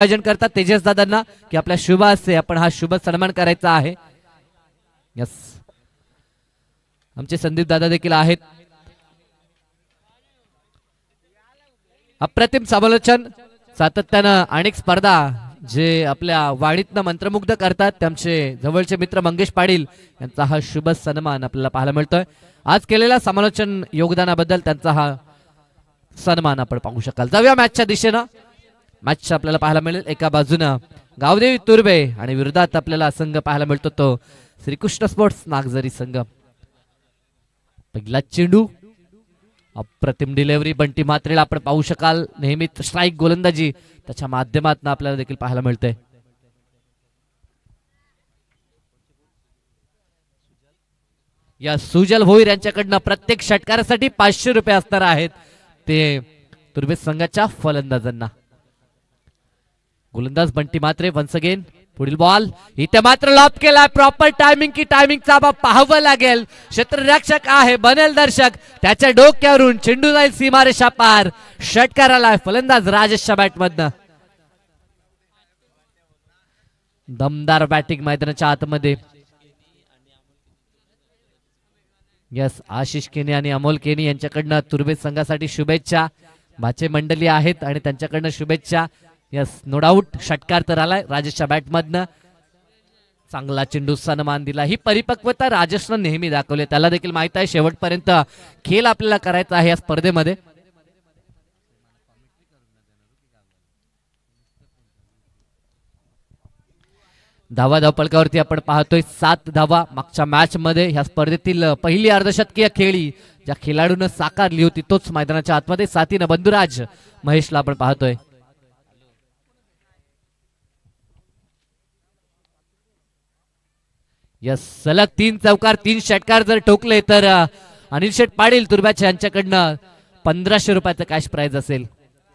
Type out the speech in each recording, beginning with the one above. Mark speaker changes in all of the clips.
Speaker 1: आयोजन करतात तेजस दादांना की आपल्या शुभ हस्ते आपण हा शुभ सन्मान करायचा आहे। यस, आमचे संदीप दादा देखील आहेत। अप्रतिम समालोचन सातत्यानं अनेक स्पर्धा जे आपल्या वाणीतनं मंत्रमुग्ध करतात त्यांचे जवळचे मित्र मंगेश पाटील यांचा हा शुभ सन्मान आपल्याला पाहायला मिळतोय। आज केलेल्या समालोचन योगदानाबद्दल त्यांचा हा सन्मान आपण पाहू शकाल। जाऊया मॅचच्या दिशेनं। मॅच आपल्याला पाहायला मिळेल एका बाजूने गावदेवी तुर्बे आणि विरोधात आपल्याला संघ पाहायला मिळतो तो श्रीकृष्ण स्पोर्ट्स नागझरी संघ। पहिला चेंडू, अप्रतिम डिलिव्हरी बंटी मात्रेला आपण पाहू शकाल। नेहमीच स्ट्राईक गोलंदाजी त्याच्या माध्यमातून आपल्याला देखील पाहायला मिळते। या सुजल भोईर यांच्याकडनं प्रत्येक षटकारासाठी 500 रुपये असणार आहेत ते तुर्बे संघाच्या फलंदाजांना। गोलंदाज बंटी मात्रे वन्स अगेन पुढील बॉल इथे मात्र लॉप केला प्रॉपर टायमिंग की टायमिंगचा पाहावं लागेल। क्षेत्ररक्षक आहे बनेल दर्शक त्याच्या डोक्यावरून चेंडू जाईल सीमारेषा पार। षटकाराला फलंदाज राजेशच्या बॅटमधनं दमदार बॅटिंग मैदानाच्या आतमध्ये। यस, आशिष केनी आणि अमोल केनी यांच्याकडनं तुर्बे संघासाठी शुभेच्छा। भाचे मंडळी आहेत आणि त्यांच्याकडनं शुभेच्छा। यस, नो डाऊट षटकार तर आलाय राजेशच्या बॅटमधनं। चांगला चेंडू सन्मान दिला। ही परिपक्वता राजेशनं नेहमी दाखवली, त्याला देखील माहित आहे शेवटपर्यंत खेळ आपल्याला करायचा आहे या स्पर्धेमध्ये। धावा धावपलकावरती आपण पाहतोय 7 धावा। मागच्या मॅच मध्ये ह्या स्पर्धेतील पहिली अर्धशतकीय खेळी ज्या खेळाडूनं साकारली होती तोच मैदानाच्या आतमध्ये साथीनं बंधुराज महेशला आपण पाहतोय। यस, सलग 3 चौकार 3 षटकार जर ठोकले तर अनिल शेठ पाटील तुर्ब्याचे यांच्याकडनं 1500 रुपयाचं कॅश प्राइज असेल।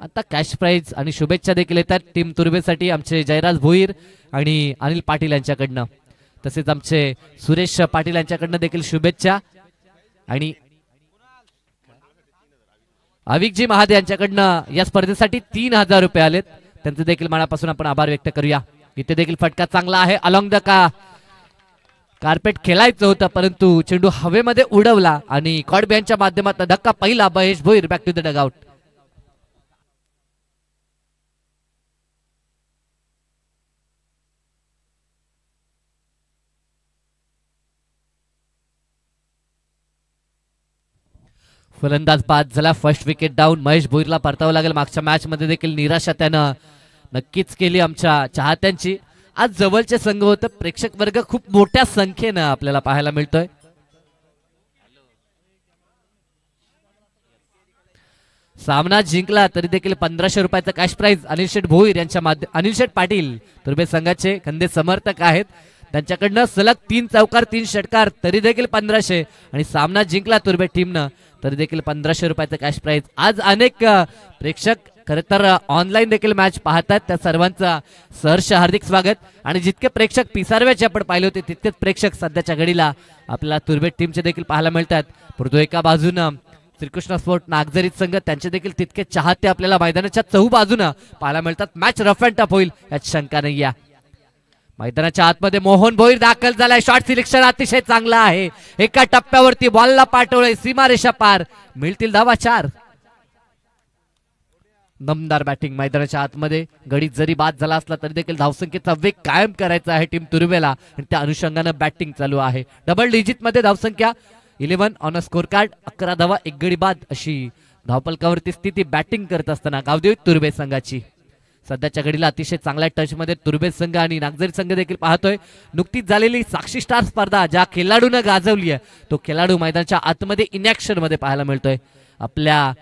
Speaker 1: आता कॅश प्राइज आणि शुभेच्छा देखील येतात टीम तुर्बेसाठी आमचे जयराज भोईर आणि अनिल पाटील यांच्याकडनं, तसेच आमचे सुरेश पाटील यांच्याकडनं देखील शुभेच्छा आणि अविकजी महादे यांच्याकडनं या स्पर्धेसाठी 3000 रुपये आलेत, त्यांचे देखील मनापासून आपण आभार व्यक्त करूया। इथे देखील फटका चांगला आहे अलॉंग द कार्पेट खेळायचं होतं परंतु चेंडू हवेमध्ये उडवला आणि कॉडब्यांच्या माध्यमातून धक्का पहिला। Mahesh Bhoir back to the dugout. फलंदाज बाद झाला, फर्स्ट विकेट डाऊन। महेश भोईरला परतावं लागेल। मागच्या मॅच मध्ये देखील निराशा त्यानं नक्कीच केली आमच्या चाहत्यांची। आज जवळचे संघ होतं, प्रेक्षक वर्ग खूप मोठ्या संख्येनं आपल्याला पाहायला मिळतोय। सामना जिंकला तरी देखील 1500 रुपयाचा कॅश प्राइज अनिल शेठ भोईर यांच्या अनिल शेठ पाटील तुर्बे संघाचे खंदे समर्थक आहेत, त्यांच्याकडनं सलग 3 चौकार 3 षटकार तरी देखील 1500 आणि सामना जिंकला तुर्बे टीमनं तरी देखील 1500 रुपयाचा कॅश प्राइज। आज अनेक प्रेक्षक खरं तर ऑनलाईन देखील मॅच पाहतात, त्या सर्वांचा सहर्ष हार्दिक स्वागत। आणि जितके प्रेक्षक पिसारव्याचे आपण पाहिले होते तितकेच प्रेक्षक सध्याच्या घडीला आपल्याला तुर्बे टीमचे देखील पाहायला मिळतात। परंतु एका बाजूनं श्रीकृष्ण स्पोर्ट नागझरी संघ त्यांचे देखील तितके चाहते आपल्याला मैदानाच्या चहूबाजूनं पाहायला मिळतात। मॅच रफ अँड टफ होईल यात शंका नाही या। मैदानाच्या आतमध्ये मोहन भोईर दाखल झालाय, शॉट सिलेक्शन अतिशय चांगला आहे। एका टप्प्यावरती बॉलला पाठवलंय सीमारेषा पार, मिळतील धावा 4। दमदार बॅटिंग मैदानाच्या आतमध्ये। गडी जरी बाद झाला असला तरी देखील धावसंख्येचा वेग कायम करायचा आहे टीम तुर्बेला आणि त्या अनुषंगानं बॅटिंग चालू आहे। डबल डिजिट मध्ये धावसंख्या 11 ऑन अ स्कोर कार्ड, 11 धावा 1 गडी बाद अशी धावपलकावरती स्थिती बॅटिंग करत असताना गावदेवी तुर्बे संघाची। सध्याच्या घडीला अतिशय चांगल्या टच मध्ये तुर्बे संघ आणि नागझरी संघ देखील पाहतोय। नुकतीच झालेली साक्षी स्टार स्पर्धा ज्या खेळाडूनं गाजवली आहे तो खेळाडू मैदानाच्या आतमध्ये इनॅक्शन मध्ये पाहायला मिळतोय। आपल्या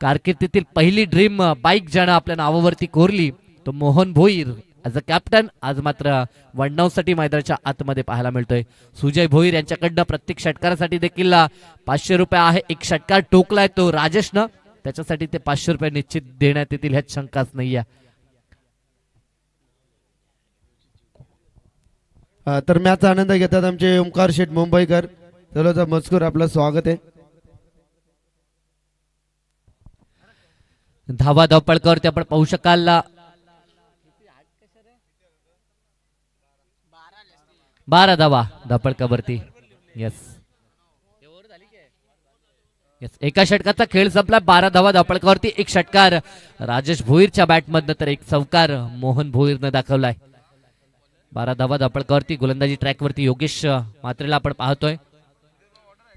Speaker 1: कारकिर्दीतील पहिली ड्रीम बाईक ज्यानं आपल्या नावावरती कोरली तो Mohan Bhoir as a captain आज मात्र वडनावसाठी मैदानाच्या आतमध्ये पाहायला मिळतोय। सुजय भोईर यांच्याकडनं प्रत्येक षटकारासाठी देखील 500 रुपये आहे। एक षटकार टोकलाय तो राजेशनं, त्याच्यासाठी ते 500 रुपये निश्चित देण्यात येतील ह्यात शंकाच नाहीये।
Speaker 2: तर मॅचचा आनंद घेतात आमचे ओमकार शेठ मुंबईकर, चलोचा मजकूर आपलं स्वागत आहे।
Speaker 1: धावा धावपळकावरती आपण पाहू शकाल 12 धावा धापळकावरती. येस येस, एका षटकाचा खेळ संपला. 12 धावा धापळकावरती. एक षटकार राजेश भोईरच्या बॅटमधनं तर एक चौकार मोहन भोईरनं दाखवलाय. 12 धावा धापळकावरती. गोलंदाजी ट्रॅकवरती योगेश मात्रेला आपण पाहतोय.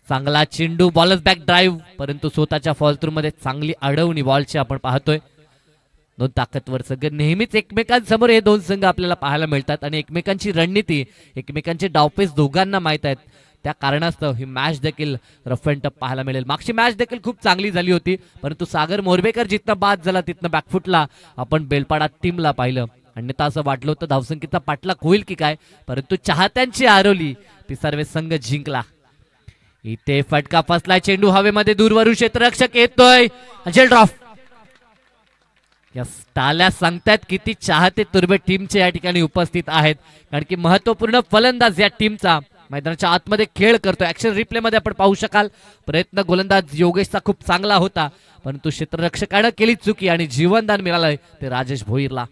Speaker 1: चांगला चेंडू, बॉलच बॅक ड्राईव्ह, परंतु स्वतःच्या फॉल थ्रू मध्ये चांगली अडवणी बॉलची आपण पाहतोय. दोन ताकदवर संघ, नेहमीच एकमेकांसमोर हे दोन संघ आपल्याला पाहायला मिळतात आणि एकमेकांची रणनीती, एकमेकांचे डावपेच दोघांना माहित आहेत. त्या कारणास्तव ही मॅच देखील रफ अँड टफ पाहायला मिळेल. मागची मॅच देखील खूप चांगली झाली होती, परंतु सागर मोरबेकर जिथनं बाद झाला तिथनं बॅकफुटला आपण बेलपाडा टीमला पाहिलं. अन्यथा असं वाटलं होतं धावसंख्येचा पाठलाग होईल की काय, परंतु चाहत्यांची आरवली ती सर्व संघ जिंकला. इथे फटका फसलाय, चेंडू हवेमध्ये दूरवरून क्षेत्ररक्षक येतोय, झेल ड्रॉप. यस, टाळ्या सांगतायत किती चाहते तुर्बे टीमचे या ठिकाणी उपस्थित आहेत, कारण की महत्वपूर्ण फलंदाज या टीमचा मैदानाच्या आतमध्ये खेळ करतोय. ऍक्शन रिप्ले मध्ये आपण पाहू शकाल, प्रयत्न गोलंदाज योगेशचा खूप चांगला होता, परंतु क्षेत्ररक्षकानं केली चुकी आणि जीवनदान मिळालंय ते राजेश भोईरला.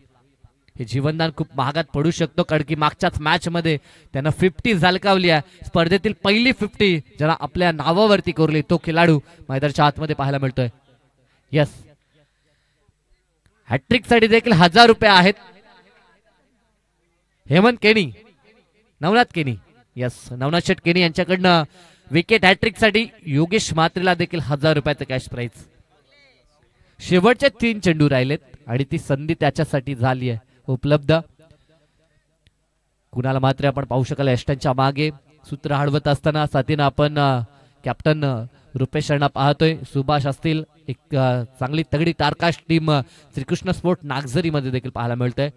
Speaker 1: हे जीवनदान खूप महागात पडू शकतो, कारण की मागच्याच मॅच मध्ये त्यानं 50 झलकावली आहे. स्पर्धेतील पहिली 50 ज्याला आपल्या नावावरती कोरली तो खेळाडू मैदानाच्या आतमध्ये पाहायला मिळतोय. यस, हॅट्रिक साठी देखील 1000 रुपये आहेत. हेमंत केनी, नवनाथ केनी, यस नवनाथ शेट केनी यांच्याकडनं विकेट हॅट्रिक साठी योगेश मात्रेला देखील 1000 रुपयाचं कॅश प्राइज. शेवटचे 3 चेंडू राहिलेत आणि ती संधी त्याच्यासाठी झाली आहे उपलब्ध. कुणाला मात्र आपण पाहू शकाल यष्टांच्या मागे सूत्र हळवत असताना साथीनं आपण कॅप्टन रुपेश शर्मा पाहतोय. सुभाष असतील, एक चांगली तगडी टारकाश टीम श्रीकृष्ण स्पोर्ट नागझरी मध्ये देखील पाहायला मिळतंय.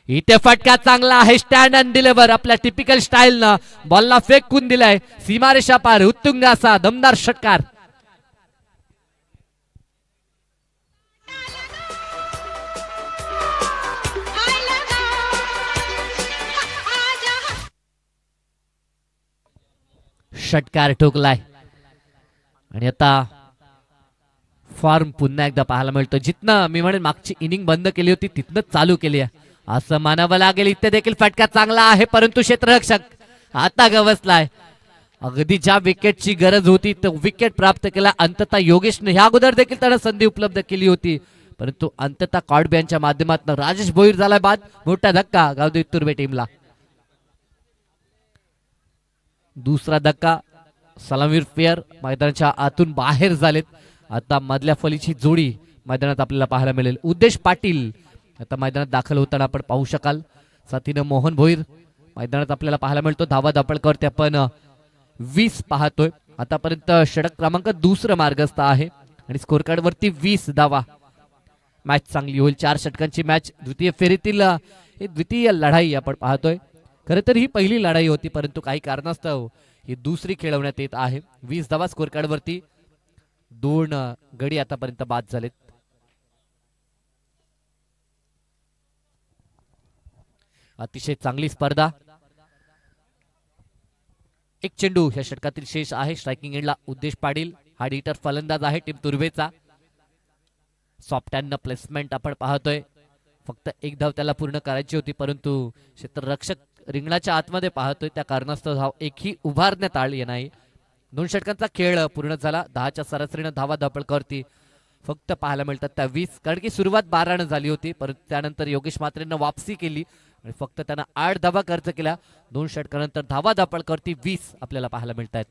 Speaker 1: इथे फटका चांगला आहे, स्टँड अँड डिलिव्हर आपल्या टिपिकल स्टाईलनं बॉलला फेकून दिलाय सीमारेषा पार. उत्तुंग असा दमदार षटकार. षटकार ठोकलाय आणि आता फॉर्म पुन्हा एकदा पाहायला मिळतो. जिथनं मी म्हणेन मागची इनिंग बंद केली होती तिथनं चालू केली आहे असं मानावं लागेल. इथे देखील फटका चांगला आहे, परंतु क्षेत्ररक्षक आता गवसलाय. अगदी ज्या विकेटची गरज होती तो विकेट प्राप्त केला अंततः योगेशने. ह्या अगोदर देखील त्याला संधी उपलब्ध केली होती, परंतु अंततः कॉडब्यांच्या माध्यमातून राजेश भोईर झाला बाद. मोठा धक्का गावदेवी तुर्बे टीमला. दुसरा धक्का, सलामीर फेअर मैदानाच्या आतून बाहेर झालेत. आता मधल्या फलीची जोडी मैदानात आपल्याला पाहायला मिळेल. उद्देश पाटील आता मैदानात दाखल होताना आपण पाहू शकाल. साथीनं मोहन भोईर मैदानात आपल्याला पाहायला मिळतो. धावा धापळकावरती आपण 20 पाहतोय. आतापर्यंत षटक क्रमांक दुसरं मार्गस्थ आहे आणि स्कोर कार्ड वरती 20 धावा. मॅच चांगली होईल, 4 षटकांची मॅच. द्वितीय फेरीतील द्वितीय लढाई आपण पाहतोय. खरं तर ही पहिली लढाई होती, परंतु काही कारणास्तव ही दुसरी खेळवण्यात येत आहे. 20 धावा स्कोर कार्ड वरती. 2 गडी आतापर्यंत बाद झालेत. अतिशय चांगली स्पर्धा. एक चेंडू या षटकातील शेष आहे. स्ट्रायकिंग एंडला उद्देश पाटील हा हिटर फलंदाज आहे टीम तुर्बेचा. सॉफ्ट हँड प्लेसमेंट आपण पाहतोय. फक्त एक धाव त्याला पूर्ण करायची होती, परंतु क्षेत्ररक्षक रिंगणाच्या आतमध्ये पाहतोय त्या कारणास्तव धाव एकही उभारण्यात आली नाही. 2 षटकांचा खेळ पूर्ण झाला. 10च्या सरासरीनं धावा धापळकावरती फक्त पाहायला मिळतात त्या 20, कारण की सुरुवात 12 झाली होती, परंतु त्यानंतर योगेश मात्रेनं वापसी केली आणि फक्त त्यांना 8 धावा खर्च केल्या. 2 षटकानंतर धावा धापळकावरती 20 आपल्याला पाहायला मिळत आहेत.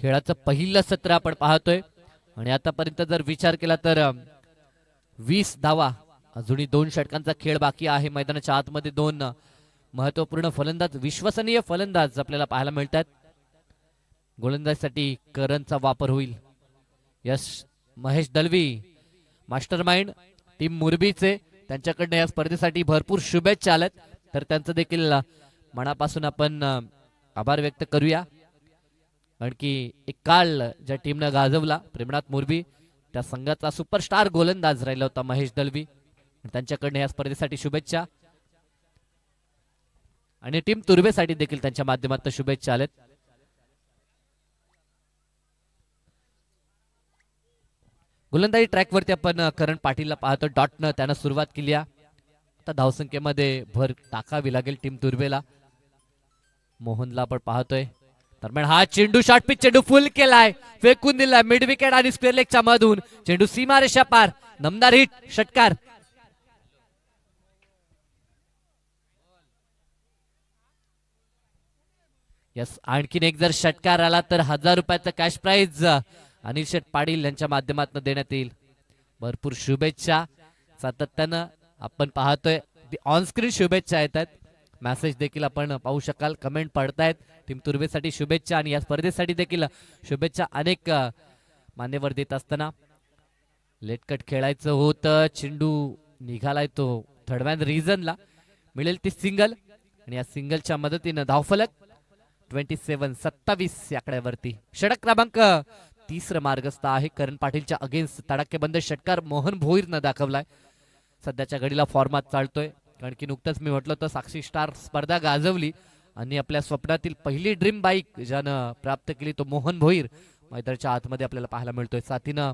Speaker 1: खेळाचं पहिलं सत्र आपण पाहतोय आणि आतापर्यंत जर विचार केला तर 20 धावा. अजूनही 2 षटकांचा खेळ बाकी आहे. मैदानाच्या आतमध्ये 2 महत्वपूर्ण फलंदाज, विश्वसनीय फलंदाज आपल्याला पाहायला मिळतात. गोलंदाजीसाठी करणचा वापर होईल. Yash Mahesh Dalvi master mind team मुरबीचे, त्यांच्याकडनं या स्पर्धेसाठी भरपूर शुभेच्छा आल्यात, तर त्यांचं देखील मनापासून आपण आभार व्यक्त करूया. आणखी एक काळ ज्या टीमनं गाजवला प्रेमनाथ मोरबी, त्या संघाचा सुपरस्टार गोलंदाज राहिला होता महेश दलवी, त्यांच्याकडनं या स्पर्धेसाठी शुभेच्छा. आणि टीम तुर्बेसाठी देखील त्यांच्या माध्यमातून शुभेच्छा आलेत. गोलंदाजी ट्रॅकवरती आपण करण पाटीलला पाहतो. डॉटनं त्यानं सुरुवात केली आहे. आता धावसंख्येमध्ये भर टाकावी लागेल टीम तुर्बेला. मोहनला आपण पाहतोय. दरम्यान हा चेंडू शॉर्ट पिच चेंडू फुल केलाय, फेकून दिलाय मिड विकेट आणि स्क्वेअर लेगच्या मधून. चेंडू सीमारेषा पार, दमदार हिट, षटकार. यस, आणखीन एक जर षटकार आला तर 1000 रुपयाचं कॅश प्राइज अनिल शेठ पाटील यांच्या माध्यमातून देण्यात येईल. भरपूर शुभेच्छा सातत्यानं आपण पाहतोय. ऑन स्क्रीन शुभेच्छा येतात, मेसेज देखील आपण पाहू शकाल, कमेंट पडतायत. टीम तुर्बेसाठी शुभेच्छा आणि या स्पर्धेसाठी देखील शुभेच्छा अनेक मान्यवर देत असताना. लेटकट खेळायचं होतं, चेंडू निघालाय तो थर्ड मॅन रिझनला. मिळेल ती सिंगल आणि या सिंगलच्या मदतीनं धावफलक 27-27 या आकड्यावरती. षटक क्रमांक 30 मार्गस्थ आहे. करण पाटीलच्या अगेन्स्ट तडाखेबंद षटकार मोहन भोईरनं दाखवलाय. सध्याच्या घडीला फॉर्मात चालतोय, कारण की नुकतंच मी म्हटलं तर साक्षी स्टार स्पर्धा गाजवली आणि आपल्या स्वप्नातील पहिली ड्रीम बाईक ज्यानं प्राप्त केली तो मोहन भोईर मैदानाच्या आतमध्ये आपल्याला पाहायला मिळतोय. साथीनं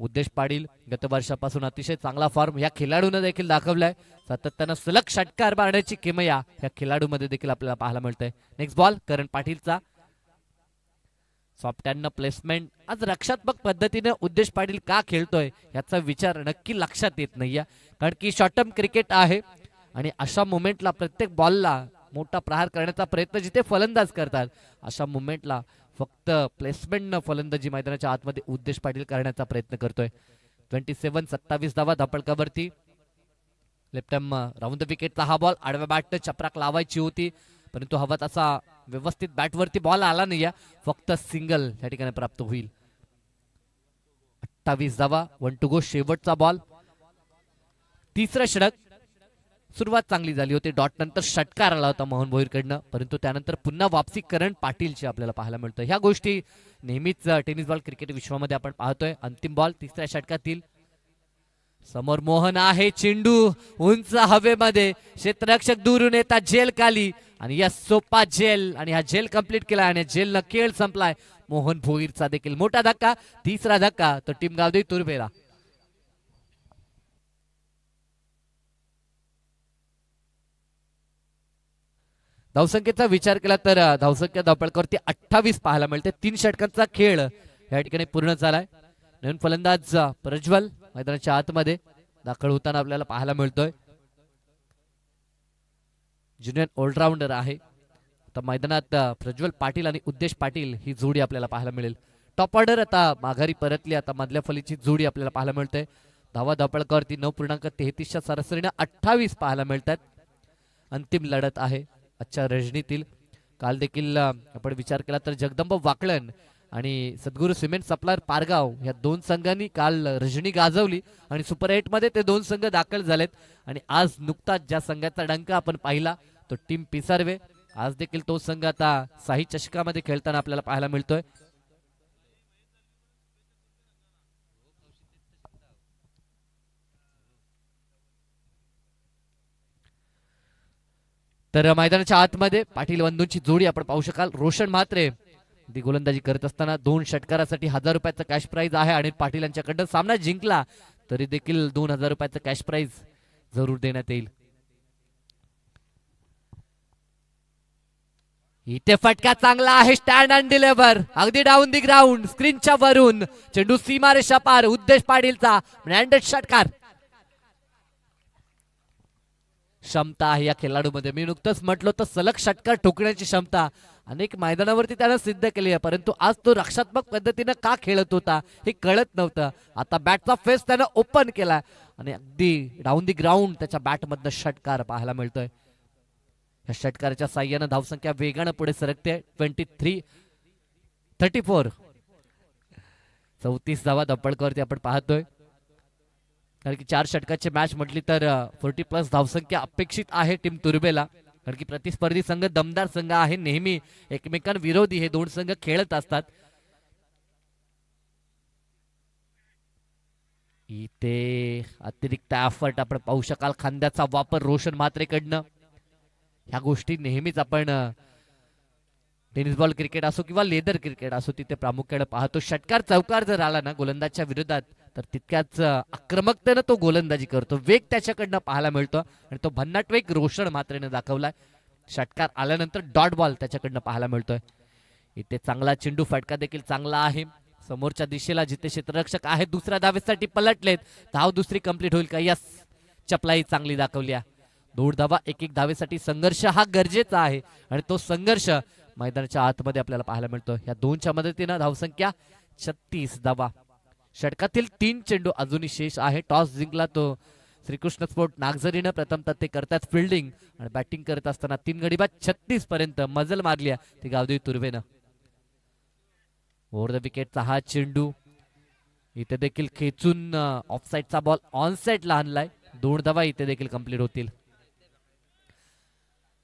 Speaker 1: उद्देश पाटील गत वर्षापासून अतिशय चांगला फॉर्म या खेळाडूने देखील दाखवलाय. सातत्यानं सलग षटकार मारण्याची किमया या खेळाडूमध्ये देखील आपल्याला पाहायला मिळतंय. नेक्स्ट बॉल करण पाटीलचा. सॉफ्टहँडनं प्लेसमेंट. आज रक्षात्मक पद्धतीने उद्देश पाटील का खेळतोय याचा विचार नक्की लक्षात येत नाहीये, कारण की शॉर्ट टर्म क्रिकेट आहे आणि अशा मुमेंटला प्रत्येक बॉलला मोठा प्रहार करण्याचा प्रयत्न जिथे फलंदाज करतात, अशा मुमेंटला फक्त प्लेसमेंटनं फलंदाजी मैदानाच्या आतमध्ये उद्देश पाटील करण्याचा प्रयत्न करतोय. 27-27 धावा धापळकावरती. लेफ्ट आर्म राऊंड द विकेटचा हा बॉल आडव्या बॅटनं चपराक लावायची होती, परंतु हवा तसा व्यवस्थित बॅटवरती बॉल आला नाही, फक्त सिंगल या ठिकाणी प्राप्त होईल. 28 धावा, 1 टू गो. शेवटचा बॉल. तिसरं षटक. सुरुवात चांगली झाली होती, डॉट नंतर षटकार आला होता मोहन भोईरकडनं, परंतु त्यानंतर पुन्हा वापसी करण पाटीलची आपल्याला पाहायला मिळतं. ह्या गोष्टी नेहमीच टेनिस बॉल क्रिकेट विश्वामध्ये आपण पाहतोय. अंतिम बॉल तिसऱ्या षटकातील. समोर मोहन आहे, चेंडू उंच हवेमध्ये, क्षेत्ररक्षक दूरून येतात झेल खाली आणि या सोपा झेल आणि हा झेल कंप्लीट केला आणि झेलनं खेळ संपलाय. मोहन भोईरचा देखील मोठा धक्का. तिसरा धक्का तो टीम गावदेवी तुर्बेला. धावसंख्येचा विचार केला तर धावसंख्या धावपळकावरती 28 पाहायला मिळते. 3 षटकांचा खेळ या ठिकाणी पूर्ण झालाय. नवीन फलंदाज प्रज्वल मैदानाच्या आतमध्ये दाखल होताना आपल्याला पाहायला मिळतोय. ज्युनियर ऑलराऊंडर आहे. आता मैदानात प्रज्वल पाटील आणि उद्देश पाटील ही जोडी आपल्याला पाहायला मिळेल. टॉप ऑर्डर आता माघारी परतली. आता मधल्या फलीची जोडी आपल्याला पाहायला मिळते. धावा धावपळकावरती 9.33च्या सरासरीने 28 पाहायला मिळतात. अंतिम लढत आहे आजच्या रजनीतील. काल देखील आपण विचार केला तर जगदंब वाकळण आणि सद्गुरू सिमेंट सप्लायर पारगाव या दोन संघांनी काल रजनी गाजवली आणि सुपर 8 मध्ये ते दोन संघ दाखल झालेत. आणि आज नुकताच ज्या संघाचा डंका आपण पाहिला तो टीम पिसार्वे, आज देखील तो संघ आता साही चषकामध्ये खेळताना आपल्याला पाहायला मिळतोय. तर मैदानाच्या आतमध्ये पाटील बंधूंची जोडी आपण पाहू शकाल. रोशन म्हात्रे ती गोलंदाजी करत असताना 2 षटकारासाठी 1000 रुपयाचा कॅश प्राइज आहे आणि पाटील यांच्याकडनं सामना जिंकला तरी देखील 2000 रुपयाचा कॅश प्राइज जरूर देण्यात येईल. इथे फटका चांगला आहे, स्टँड अँड डिलिव्हर अगदी डाऊन दी ग्राउंड स्क्रीनच्या वरून चेंडू सीमारेषा पार. उद्देश पाटीलचा ब्रँडेड षटकार. क्षमता आहे या खेळाडूमध्ये. मी नुकतंच म्हटलो तर सलग षटकार ठोकण्याची क्षमता अनेक मैदानावरती त्यानं सिद्ध केली आहे, परंतु आज तो रक्षात्मक पद्धतीने का खेळत होता हे कळत नव्हतं. आता बॅटचा फेस त्यानं ओपन केला आणि अगदी डाऊन दी ग्राउंड त्याच्या बॅटमधनं षटकार पाहायला मिळतोय. या षटकाराच्या साह्यानं धावसंख्या वेगानं पुढे सरकते. 34 34 धावा धापळकावरती आपण पाहतोय. कारण की 4 षटकाची मॅच म्हटली तर 40+ धावसंख्या अपेक्षित आहे टीम तुर्बेला, कारण की प्रतिस्पर्धी संघ दमदार संघ आहे. नेहमी एकमेकांविरोधी हे दोन संघ खेळत असतात. इथे अतिरिक्त एफर्ट आपण पाहू शकाल. खांद्याचा वापर रोशन म्हात्रेकडनं. ह्या गोष्टी नेहमीच आपण टेनिस बॉल क्रिकेट असो किंवा लेदर क्रिकेट असो तिथे प्रामुख्याने पाहतो. षटकार चौकार जर आला ना गोलंदाजच्या विरोधात तर तितक्याच आक्रमकतेनं तो गोलंदाजी करतो. वेग त्याच्याकडनं पाहायला मिळतो आणि तो भन्नाट वेग रोशन मात्रेने दाखवलाय. षटकार आल्यानंतर डॉट बॉल त्याच्याकडनं पाहायला मिळतोय. इथे चांगला चेंडू, फटका देखील चांगला आहे. समोरच्या दिशेला जिथे क्षेत्ररक्षक आहेत दुसऱ्या धावेसाठी पलटलेत. धाव दुसरी कंप्लीट होईल का? यस, चपलाई चांगली दाखवली आहे. 2 धावा, एक धावेसाठी संघर्ष हा गरजेचा आहे आणि तो संघर्ष मैदानाच्या आतमध्ये आपल्याला पाहायला मिळतो. या 2च्या मदतीनं धावसंख्या 36 धावा. षटकातील 3 चेंडू अजूनही शेष आहे. टॉस जिंकला तो श्रीकृष्ण स्पोर्ट नागझरीनं. प्रथमतः ते करतात फिल्डिंग आणि बॅटिंग करत असताना 3 गडी बाद 36 पर्यंत मजल मारली ती गावदेवी तुर्वेनं. ओव्हर द विकेटचा हा चेंडू इथे देखील खेचून ऑफसाईडचा बॉल ऑन साईडला आणलाय. 2 धावा इथे देखील कंप्लीट होतील.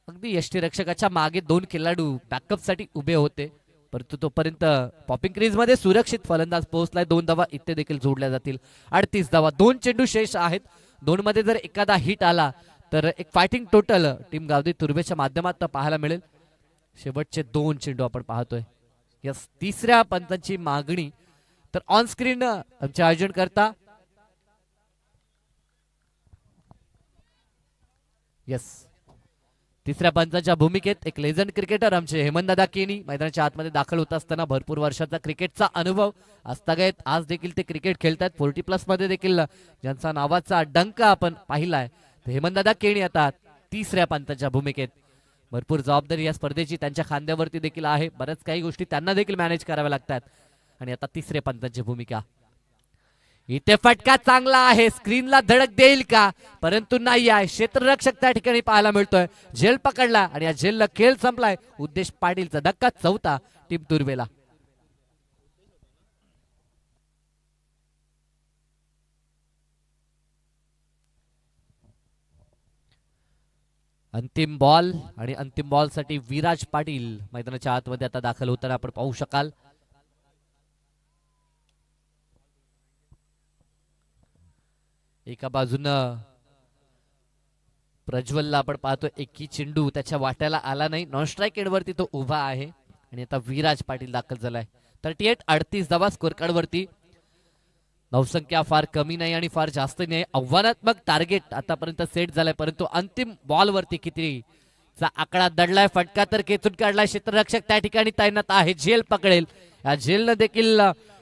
Speaker 1: अगदी यष्टीरक्षकाच्या मागे 2 खेळाडू बॅकअप साठी उभे होते परंतु तोपर्यंत पॉपिंग क्रीज मध्ये सुरक्षित फलंदाज पोहोचलाय. 2 धावा इथे देखील जोडल्या जातील. 38 धावा. 2 चेंडू शेष आहेत. 2 मध्ये जर एखादा हिट आला तर एक फायटिंग टोटल टीम गावदेवी तुर्वेच्या माध्यमातून पाहायला मिळेल. शेवटचे 2 चेंडू आपण पाहतोय. यस, तिसऱ्या पंचांची मागणी तर ऑन स्क्रीन आमचे आयोजन करता. यस, तिसऱ्या पंचाच्या भूमिकेत एक लेजंड क्रिकेटर आमचे हेमंतदादा केनी मैदानाच्या आतमध्ये दाखल होत असताना भरपूर वर्षाचा क्रिकेटचा अनुभव असतागत आज देखील ते क्रिकेट खेळतात. 40+ मध्ये देखील ज्यांचा नावाचा डंक आपण पाहिलाय हेमंतदादा केनी आता तिसऱ्या पंचाच्या भूमिकेत. भरपूर जबाबदारी या स्पर्धेची त्यांच्या खांद्यावरती देखील आहे. बऱ्याच काही गोष्टी त्यांना देखील मॅनेज कराव्या लागतात आणि आता तिसऱ्या पंचाची भूमिका. इथे फटका चांगला आहे. स्क्रीनला धडक देईल का? परंतु नाही आहे. क्षेत्ररक्षक त्या ठिकाणी पाहायला मिळतोय. झेल पकडला आणि या झेलला खेळ संपलाय. उद्देश पाटीलचा धक्का, 4था टीम तुर्वेला. अंतिम बॉल आणि अंतिम बॉल साठी विराज पाटील मैदानाच्या आतमध्ये आता दाखल होताना आपण पाहू शकाल. एका बाजूनं प्रज्वलला आपण पाहतो एकी चेंडू त्याच्या वाट्याला आला नाही. नॉन स्ट्राईक एंडवरती तो उभा आहे आणि आता विराज पाटील दाखल झालाय. 38 धावा स्कोर कार्ड वरती. धावसंख्या फार कमी नाही आणि फार जास्त नाही. आव्हानात्मक टार्गेट आतापर्यंत सेट झालाय परंतु अंतिम बॉल वरती कितीचा आकडा दडलाय. फटका तर खेचून काढलाय. क्षेत्ररक्षक त्या ठिकाणी तैनात आहे. झेल पकडेल. या झेलनं देखील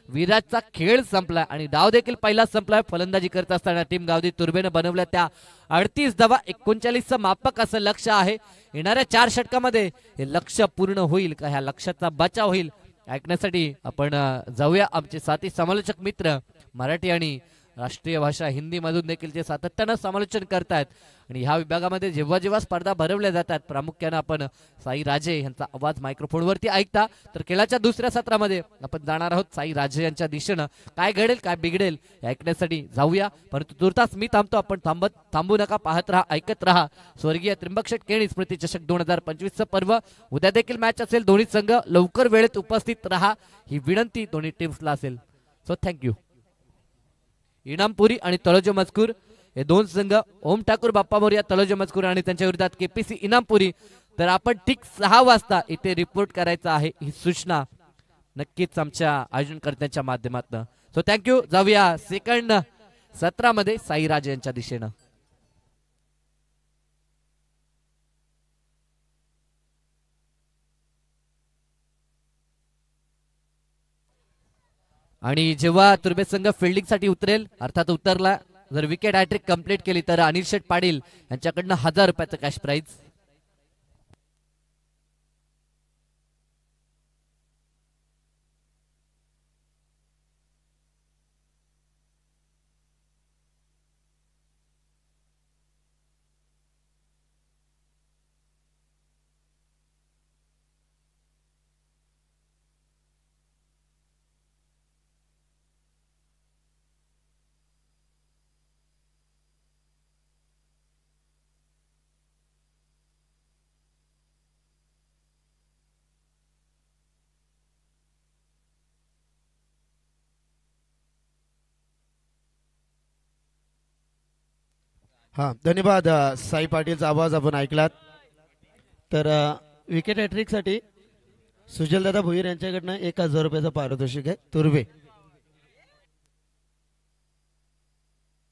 Speaker 1: विराजचा खेळ संपला आणि डाव देखील पहिला संपलाय. फलंदाजी करत असताना टीम गावदेवी तुर्वेनं बनवल्या त्या 38 धावा. 39चं मापक असं लक्ष आहे. येणाऱ्या 4 षटकामध्ये हे लक्ष पूर्ण होईल का? ह्या लक्ष्याचा बचाव होईल ऐकण्यासाठी आपण जाऊया. आमचे साथी समालोचक मित्र मराठी आणि राष्ट्रीय भाषा हिंदी मधून देखील जे सातत्यानं समालोचन करतात आणि ह्या विभागामध्ये जेव्हा जेव्हा स्पर्धा भरवल्या जातात प्रामुख्याने आपण साई राजे यांचा आवाज मायक्रोफोनवरती ऐकता. तर खेळाच्या दुसऱ्या सत्रामध्ये आपण जाणार आहोत साई राजे यांच्या दिशेनं. काय घडेल काय बिघडेल हे ऐकण्यासाठी जाऊया. परंतु तुर्तास मी थांबतो. आपण थांबू नका. पाहत राहा, ऐकत राहा. स्वर्गीय त्र्यंबकशेठ केणी स्मृती चषक 2025चं पर्व. उद्या देखील मॅच असेल. दोन्ही संघ लवकर वेळेत उपस्थित राहा ही विनंती दोन्ही टीम्सला असेल. So thank you. इनामपुरी आणि तळोजा मजकूर हे 2 संघ. ओम ठाकूर बाप्पा मोरया तळोजा मजकूर आणि त्यांच्या विरोधात केपीसी इनामपुरी. तर आपण ठीक 6 वाजता इथे रिपोर्ट करायचं आहे ही सूचना नक्कीच आमच्या आयोजनकर्त्यांच्या माध्यमातून. So thank you. जाऊया सेकंड सत्रामध्ये साईराज यांच्या दिशेनं. आणि जेव्हा तुर्बे संघ फिल्डिंग साठी उतरेल अर्थात उतरला जर विकेट हॅट्रिक कंप्लीट केली तर अनिल शेठ पाटील यांच्याकडनं 1000 रुपयाचं कॅश प्राइज.
Speaker 2: हा, धन्यवाद. साई पाटीलचा आवाज आपण ऐकलात. तर विकेट हॅट्रिकसाठी सुजलदादा भोईर यांच्याकडनं 1000 रुपयाचं पारितोषिक आहे. तुर्वे.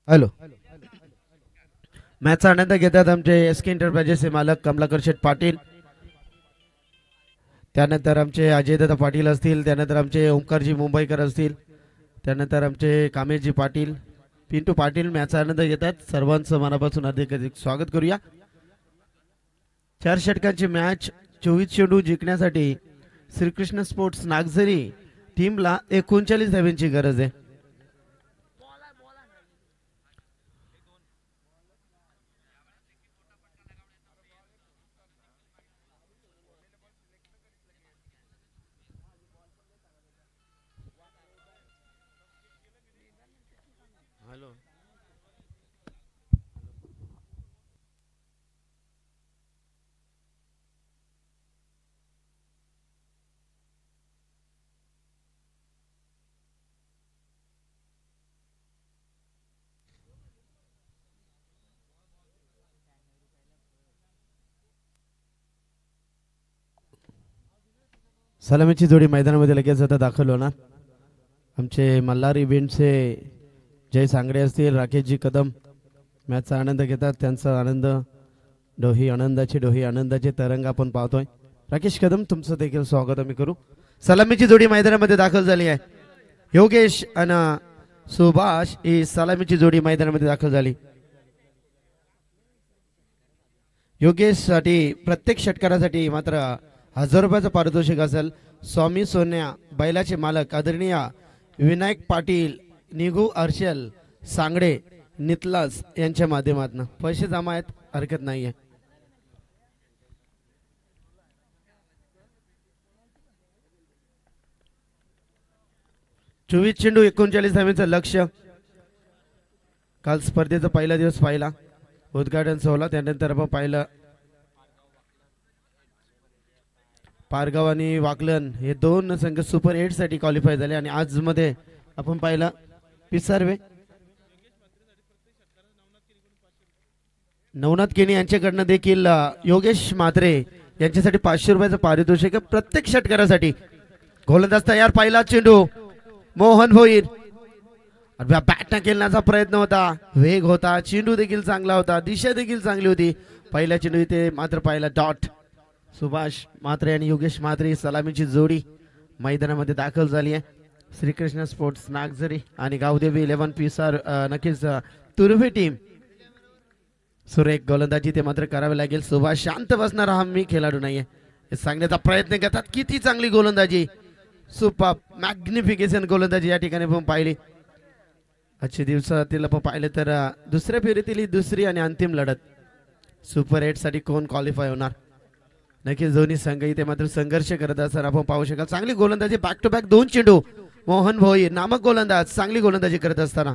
Speaker 2: हॅलो. मॅचचा आनंद घेतात आमचे एसके एंटरप्राइजेसचे मालक कमलाकर शेठ पाटील, त्यानंतर आमचे अजयदादा पाटील असतील, त्यानंतर आमचे ओंकारजी मुंबईकर असतील, त्यानंतर आमचे कामेशजी पाटील, पिंटू पाटील मॅचचा आनंद घेतात. सर्वांचं मनापासून अधिक स्वागत करूया. 4 षटकांची मॅच 24 चेंडू जिंकण्यासाठी श्रीकृष्ण स्पोर्ट्स नागझरी टीमला 39 धावांची गरज आहे. सलामीची जोडी मैदानामध्ये लगेच आता दाखल होणार. आमचे मल्हार इव्हेंटचे जय सांगडे असतील, राकेशजी कदम मॅचचा आनंद घेतात. त्यांचा आनंद डोही आनंदाचे तरंग आपण पाहतोय. राकेश कदम तुमचं देखील स्वागत आम्ही करू. सलामीची जोडी मैदानामध्ये दाखल झाली आहे. योगेश आणि सुभाष ही सलामीची जोडी मैदानामध्ये दाखल झाली. योगेश साठी प्रत्येक षटकारासाठी मात्र 1000 रुपयाचं पारितोषिक असेल. स्वामी सोन्या बैलाचे मालक आदरणीय विनायक पाटील, निघू अर्शल सांगडे नितलास यांच्या माध्यमातून पैसे जमा आहेत, हरकत नाहीये. चोवीस चेंडू 39 धावांचं लक्ष्य. काल स्पर्धेचा पहिला दिवस पाहिला, उद्घाटन सोहळा, त्यानंतर आपण पाहिलं पारगाव आणि वाकलन हे 2 संघ सुपर 8 साठी क्वालिफाय झाले. आणि आज मध्ये आपण पाहिलं पिसारवे नवनाथ केनी यांच्याकडनं देखील योगेश म्हात्रे यांच्यासाठी 500 रुपयाचं पारितोषिक प्रत्येक षटकारासाठी. गोलंदाज तयार. पहिला चेंडू मोहन भोईर. बॅटनं खेळण्याचा प्रयत्न होता, वेग होता, चेंडू देखील चांगला होता, दिशा देखील चांगली होती. पहिला चेंडू इथे मात्र पाहिला डॉट. सुभाष म्हात्रे आणि योगेश म्हात्रे सलामीची जोडी मैदानामध्ये दाखल झाली आहे. श्रीकृष्ण स्पोर्ट्स नागझरी आणि गावदेवी 11 पिसार नक्कीच तुर्भे टीम. सुरेख गोलंदाजी ते मात्र करावे लागेल. सुभाष शांत बसणार हा मी खेळाडू नाहीये हे सांगण्याचा प्रयत्न करतात. किती चांगली गोलंदाजी, सुपर मॅग्निफिकेशन गोलंदाजी या ठिकाणी आपण पाहिली. आजच्या दिवसातील आपण पाहिलं तर दुसऱ्या फेरीतील दुसरी आणि अंतिम लढत सुपर 8 साठी कोण क्वालिफाय होणार. नक्कीच दोन्ही संघ इथे मात्र संघर्ष करत असताना आपण पाहू शकाल. चांगली गोलंदाजी, बॅक टू बॅक 2 चेंडू. मोहन भोईर नामक गोलंदाज चांगली गोलंदाजी करत असताना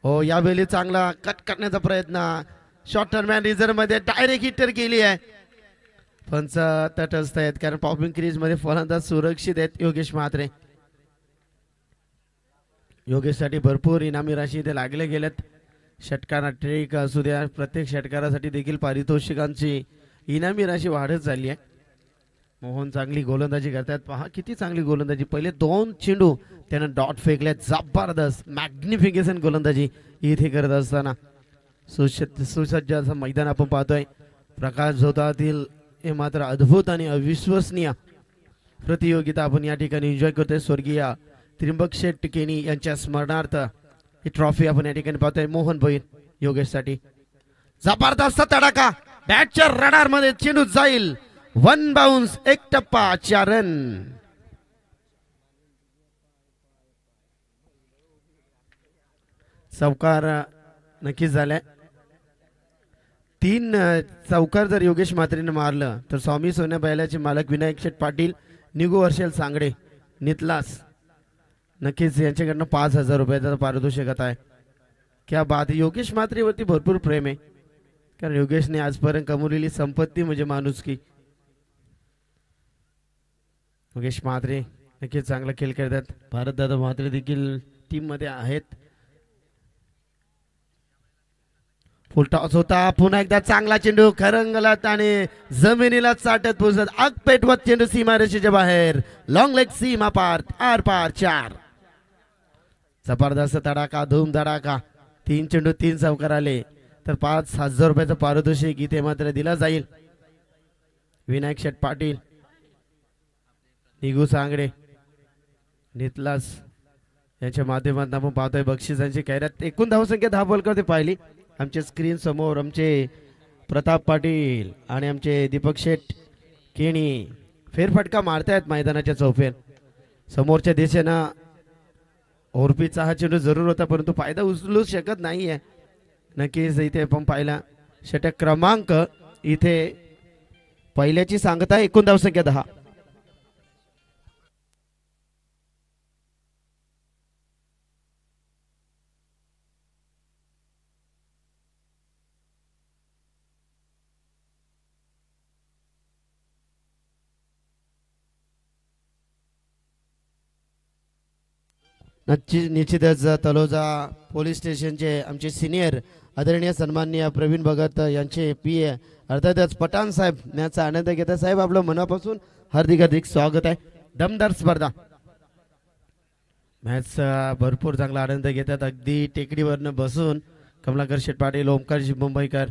Speaker 2: हो यावेळी चांगला कट करण्याचा प्रयत्न. शॉर्टर मॅन रिझर्व मध्ये डायरेक्ट हिटर केली आहे. पंच तटस्थ आहेत कारण पॉपिंग क्रीज मध्ये फलंदाज सुरक्षित आहेत योगेश म्हात्रे. योगेशसाठी भरपूर इनामी राशी इथे लागले गेलेत. षटकारा ट्रेक असू द्या, प्रत्येक षटकारासाठी देखील पारितोषिकांची इनामी राशी वाढत चालली आहे. मोहन चांगली गोलंदाजी करतात. पहा किती चांगली गोलंदाजी. पहिले 2 चेंडू त्यानं डॉट फेकले. जबरदस्त मॅग्निफिकेशन गोलंदाजी इथे करत असताना सुसज्ज असं मैदान आपण पाहतोय. प्रकाश झोतातील हे मात्र अद्भुत आणि अविश्वसनीय प्रतियोगिता आपण या ठिकाणी एन्जॉय करतोय. स्वर्गीय त्रिंबक शेठ केनी यांच्या स्मरणार्थ ही ट्रॉफी आपण या ठिकाणी पाहतोय. मोहन भोईर योगेशसाठी जबरदस्त तडाखा. बॅटच्या रडार मध्ये चेंडू जाईल. 1 बाउन्स, 1 टप्पा, 4 रन. चौकार नक्कीच झालाय. 3 चौकार जर योगेश म्हात्रेने मारलं तर स्वामी सोन्या बैलाचे मालक विनायक शेठ पाटील, निघू अर्शल सांगडे नितलास नक्कीच यांच्याकडनं 5000 रुपयाचा पारितोषिक आहे. क्या बात. योगेश म्हात्रेवरती भरपूर प्रेम आहे कारण योगेशने आजपर्यंत कमवलेली संपत्ती म्हणजे माणुसकी. योगेश म्हात्रे नक्कीच चांगला खेळ करतात. भारतदादा म्हात्रे देखील टीम मध्ये आहेत. फुल टॉस होता. पुन्हा एकदा चांगला चेंडू खरंगलत आणि जमिनीला चाटत पोचत आग पेटवत चेंडू सीमारेषेच्या बाहेर. लॉंग लेग सीमा पार आर पार 4. जबरदस्त तडाखा धूम धडाका. 3 चेंडू 3 चौकार आले तर 5,000 रुपयाचं पारितोषिक इथे मात्र दिला जाईल. विनायक शेठ पाटील, निघू सांगडे, नितलास यांच्या माध्यमातून आपण पाहतोय बक्षिसांची कैरात. एकूण धावसंख्या 10 बॉल करते पाहिली आमच्या स्क्रीन समोर. आमचे प्रताप पाटील आणि आमचे दीपक शेठ केणी फेरफटका मारतायत मैदानाच्या चौफेर. समोरच्या दिशेनं ओरपीचा हा चेंडू जरूर होता परंतु फायदा उचलू शकत नाहीये. नक्कीच इथे आपण पाहिला षटक क्रमांक इथे पहिल्याची सांगता एकूण धावसंख्या 10. निश्चितच तलोजा पोलीस स्टेशनचे आमचे सिनियर आदरणीय सन्माननीय प्रवीण भगत यांचे PA अर्थातच पठाण साहेब याचा आनंद घेता. साहेब आपलं मनापासून हार्दिक हार्दिक स्वागत आहे. दमदार स्पर्धा मॅच भरपूर चांगला आनंद घेतात. अगदी टेकडीवरनं बसून कमलाकर शेठ पाटील, ओमकारजी मुंबईकर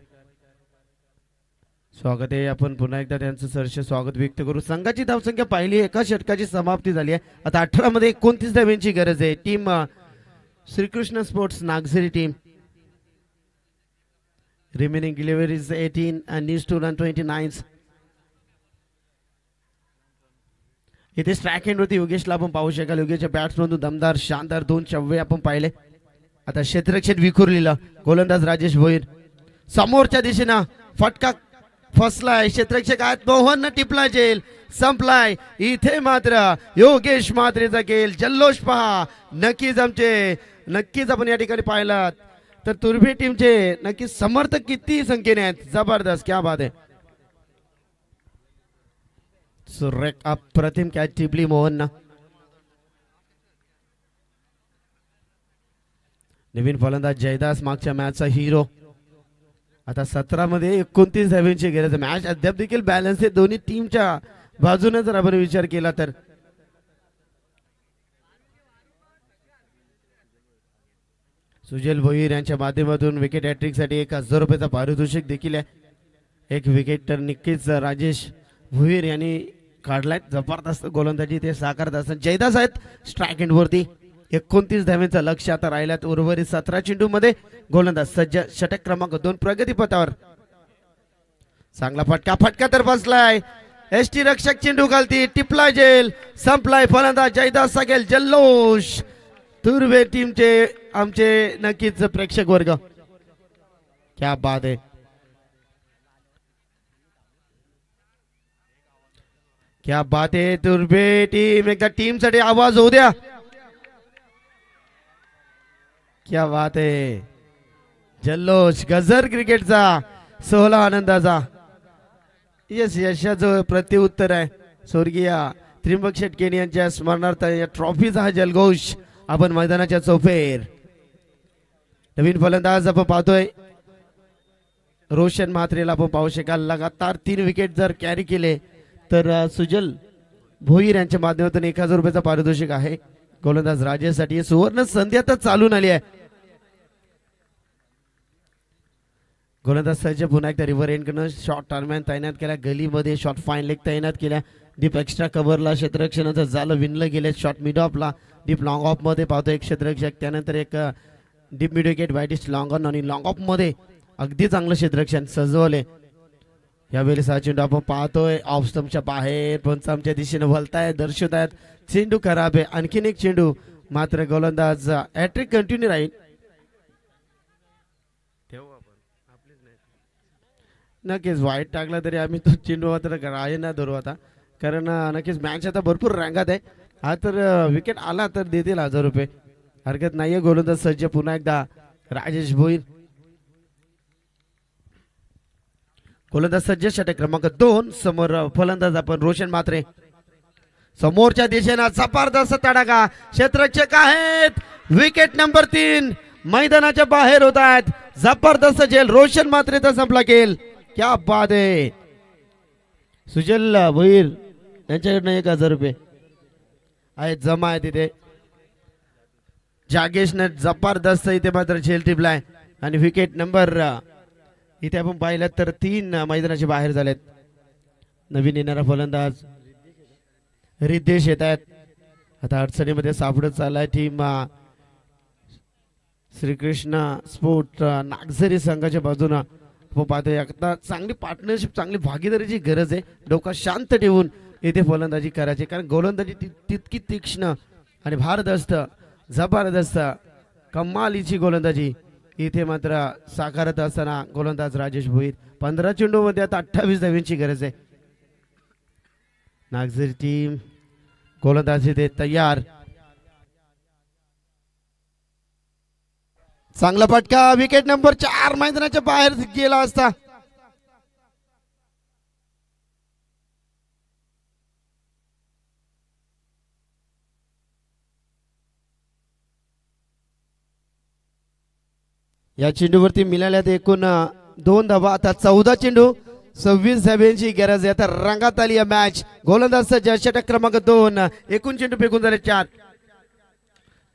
Speaker 2: स्वागत आहे. आपण पुन्हा एकदा त्यांचं सहर्ष स्वागत व्यक्त करू. संघाची धावसंख्या पाहिली, एका षटकाची समाप्ती झाली आहे. आता 18 मध्ये 29 धावांची गरज आहे. Team Shrikrishna sports Nagzari team remaining deliveries 18 and needs to run 29. इथे स्ट्राईक एंड होती योगेशला आपण पाहू शकाल. योगेशच्या बॅट्स मधून दमदार शानदार 2 चव्वे आपण पाहिले. आता क्षेत्ररक्षण विखुरलेलं गोलंदाज राजेश भोईर. समोरच्या दिशेनं फटका फसलाय. क्षेत्ररक्षक आहेत मोहन टिपला जेल संपलाय. इथे मात्र योगेश मात्रेचा खेळ जल्लोष पहा. नक्कीच आपण या ठिकाणी पाहिलात तर तुर्भे टीमचे नक्कीच समर्थक किती संख्येने आहेत. जबरदस्त, क्या बात आहे. सुरेख अप्रतिम कॅच टिपली मोहन. नवीन फलंदाज जयदास मागच्या मॅचचा हिरो. आता 17 मध्ये 29 धावांची गरज. मॅच अद्याप देखील बॅलन्स आहे दोन्ही टीमच्या बाजूने जर आपण विचार केला तर. सुजल भोईर यांच्या माध्यमातून विकेट हॅट्रिक साठी 1,000 रुपयाचा पारितोषिक देखील आहे. एक विकेट तर नक्कीच राजेश भोईर यांनी काढलाय. जबरदस्त गोलंदाजी ते साकारत असताना जयदास आहेत स्ट्राईक एंड वरती. 29 धावांचं लक्ष आता राहिल्यात. उर्वरित 17 चेंडू मध्ये गोलंदाज सज्ज. षटक क्रमांक 2 प्रगतीपथावर. चांगला फटका तर बसलाय. एसटी रक्षक चेंडू घालती. टिपला जेल संपलाय. फलंदाज जयदास सागेल जल्लोष. तुर्भे टीमचे आमचे नक्कीच प्रेक्षक वर्ग, क्या बात आहे. क्या बात आहे. तुर्भे टीम एकदा टीम साठी आवाज होऊ द्या. क्या बात आहे. जल्लोष गजर क्रिकेटचा सोहळा आनंदाचा. यशाचं प्रत्युत्तर आहे. स्वर्गीय त्रिंबक शेठ केणी यांच्या स्मरणार्थ या ट्रॉफीचा हा जल्लोष आपण मैदानाच्या चौफेर. नवीन फलंदाज आपण पाहतोय रोशन म्हात्रेला आपण पाहू शकाल. लगातार 3 विकेट जर कॅरी केले तर सुजल भोईर यांच्या माध्यमातून 1,000 रुपयाचा पारितोषिक आहे. गोलंदाज राजेसाठी सुवर्ण संधी आता चालून आली आहे. गोलंदाज सज्ज. पुन्हा एकदा रिव्हर एंडकडनं शॉर्ट टर्मॅन तैनात केल्या. गलीमध्ये शॉर्ट फाईन लेग तैनात केल्या. डीप एक्स्ट्रा कव्हरला क्षेत्ररक्षणाचं झालं विणलं गेले. शॉर्ट मिड ऑफला डीप लॉंग ऑफ मध्ये पाहतो एक क्षेत्ररक्षक. त्यानंतर एक डीप मिड विकेट वाईटिस्ट लॉंग ऑन आणि लॉंग ऑफ मध्ये अगदी चांगलं क्षेत्ररक्षण सजवले. यावेळी हा चेंडू आपण पाहतोय ऑफ स्टंपच्या बाहेर. पंच आमच्या दिशेने वळतायत दर्शवत आहेत. चेंडू खराब आहे. आणखीन एक चेंडू मात्र गोलंदाज हॅट्रिक कंटिन्यू राहील. नक्कीच वाईट टाकला तरी आम्ही तो चेंडू मात्र आहे ना धरू आता. कारण नक्कीच मॅच आता भरपूर रंगात आहे. हा तर विकेट आला तर देतील 1,000 रुपये, हरकत नाहीये. गोलंदाज सज्ज. पुन्हा एकदा राजेश भोईर. गोलंदाज सज्ज. षटक क्रमांक 2 समोर फलंदाज आपण रोशन म्हात्रे. समोरच्या दिशेनं जबरदस्त तडाखा. क्षेत्ररक्षक आहेत. विकेट नंबर 3 मैदानाच्या बाहेर होत आहेत. जबरदस्त झेल. रोशन मात्रेचा संपला खेळ. क्या बात आहे. सुजल भोईर यांच्याकडनं 1000 रुपये आहेत जमा आहे तिथे. जागेशने जबरदस्त इथे मात्र झेल टिपलाय आणि विकेट नंबर इथे आपण पाहिलं तर 3 मैदानाचे बाहेर झालेत. नवीन येणारा फलंदाज रिद्धेश येत आहेत. आता अडचणीमध्ये सापडत चाललाय टीम श्रीकृष्ण स्पोर्ट नागझरी संघाच्या बाजूने. आपण पाहतोय आता चांगली पार्टनरशिप चांगली भागीदारीची गरज आहे. डोका शांत ठेवून इथे फलंदाजी करायची कारण गोलंदाजी तितकी तीक्ष्ण आणि भारदस्त जबरदस्त कमालीची गोलंदाजी इथे मात्र साकारत असताना गोलंदाज राजेश भोईर. 15 चेंडूमध्ये आता 28 धावांची गरज आहे. नागझरी टीम गोलंदाजी ते तयार. चांगला फटका. विकेट नंबर 4 मैदानाच्या बाहेर गेला असता. या चेंडूवरती मिळाल्यात एकूण 2 धावा. आता 14 चेंडू 26 धाब्यांची गरज आहे. आता रंगात आली मॅच. गोलंदाज षटक क्रमांक 2. एकूण चेंडू फेकून झाले 4.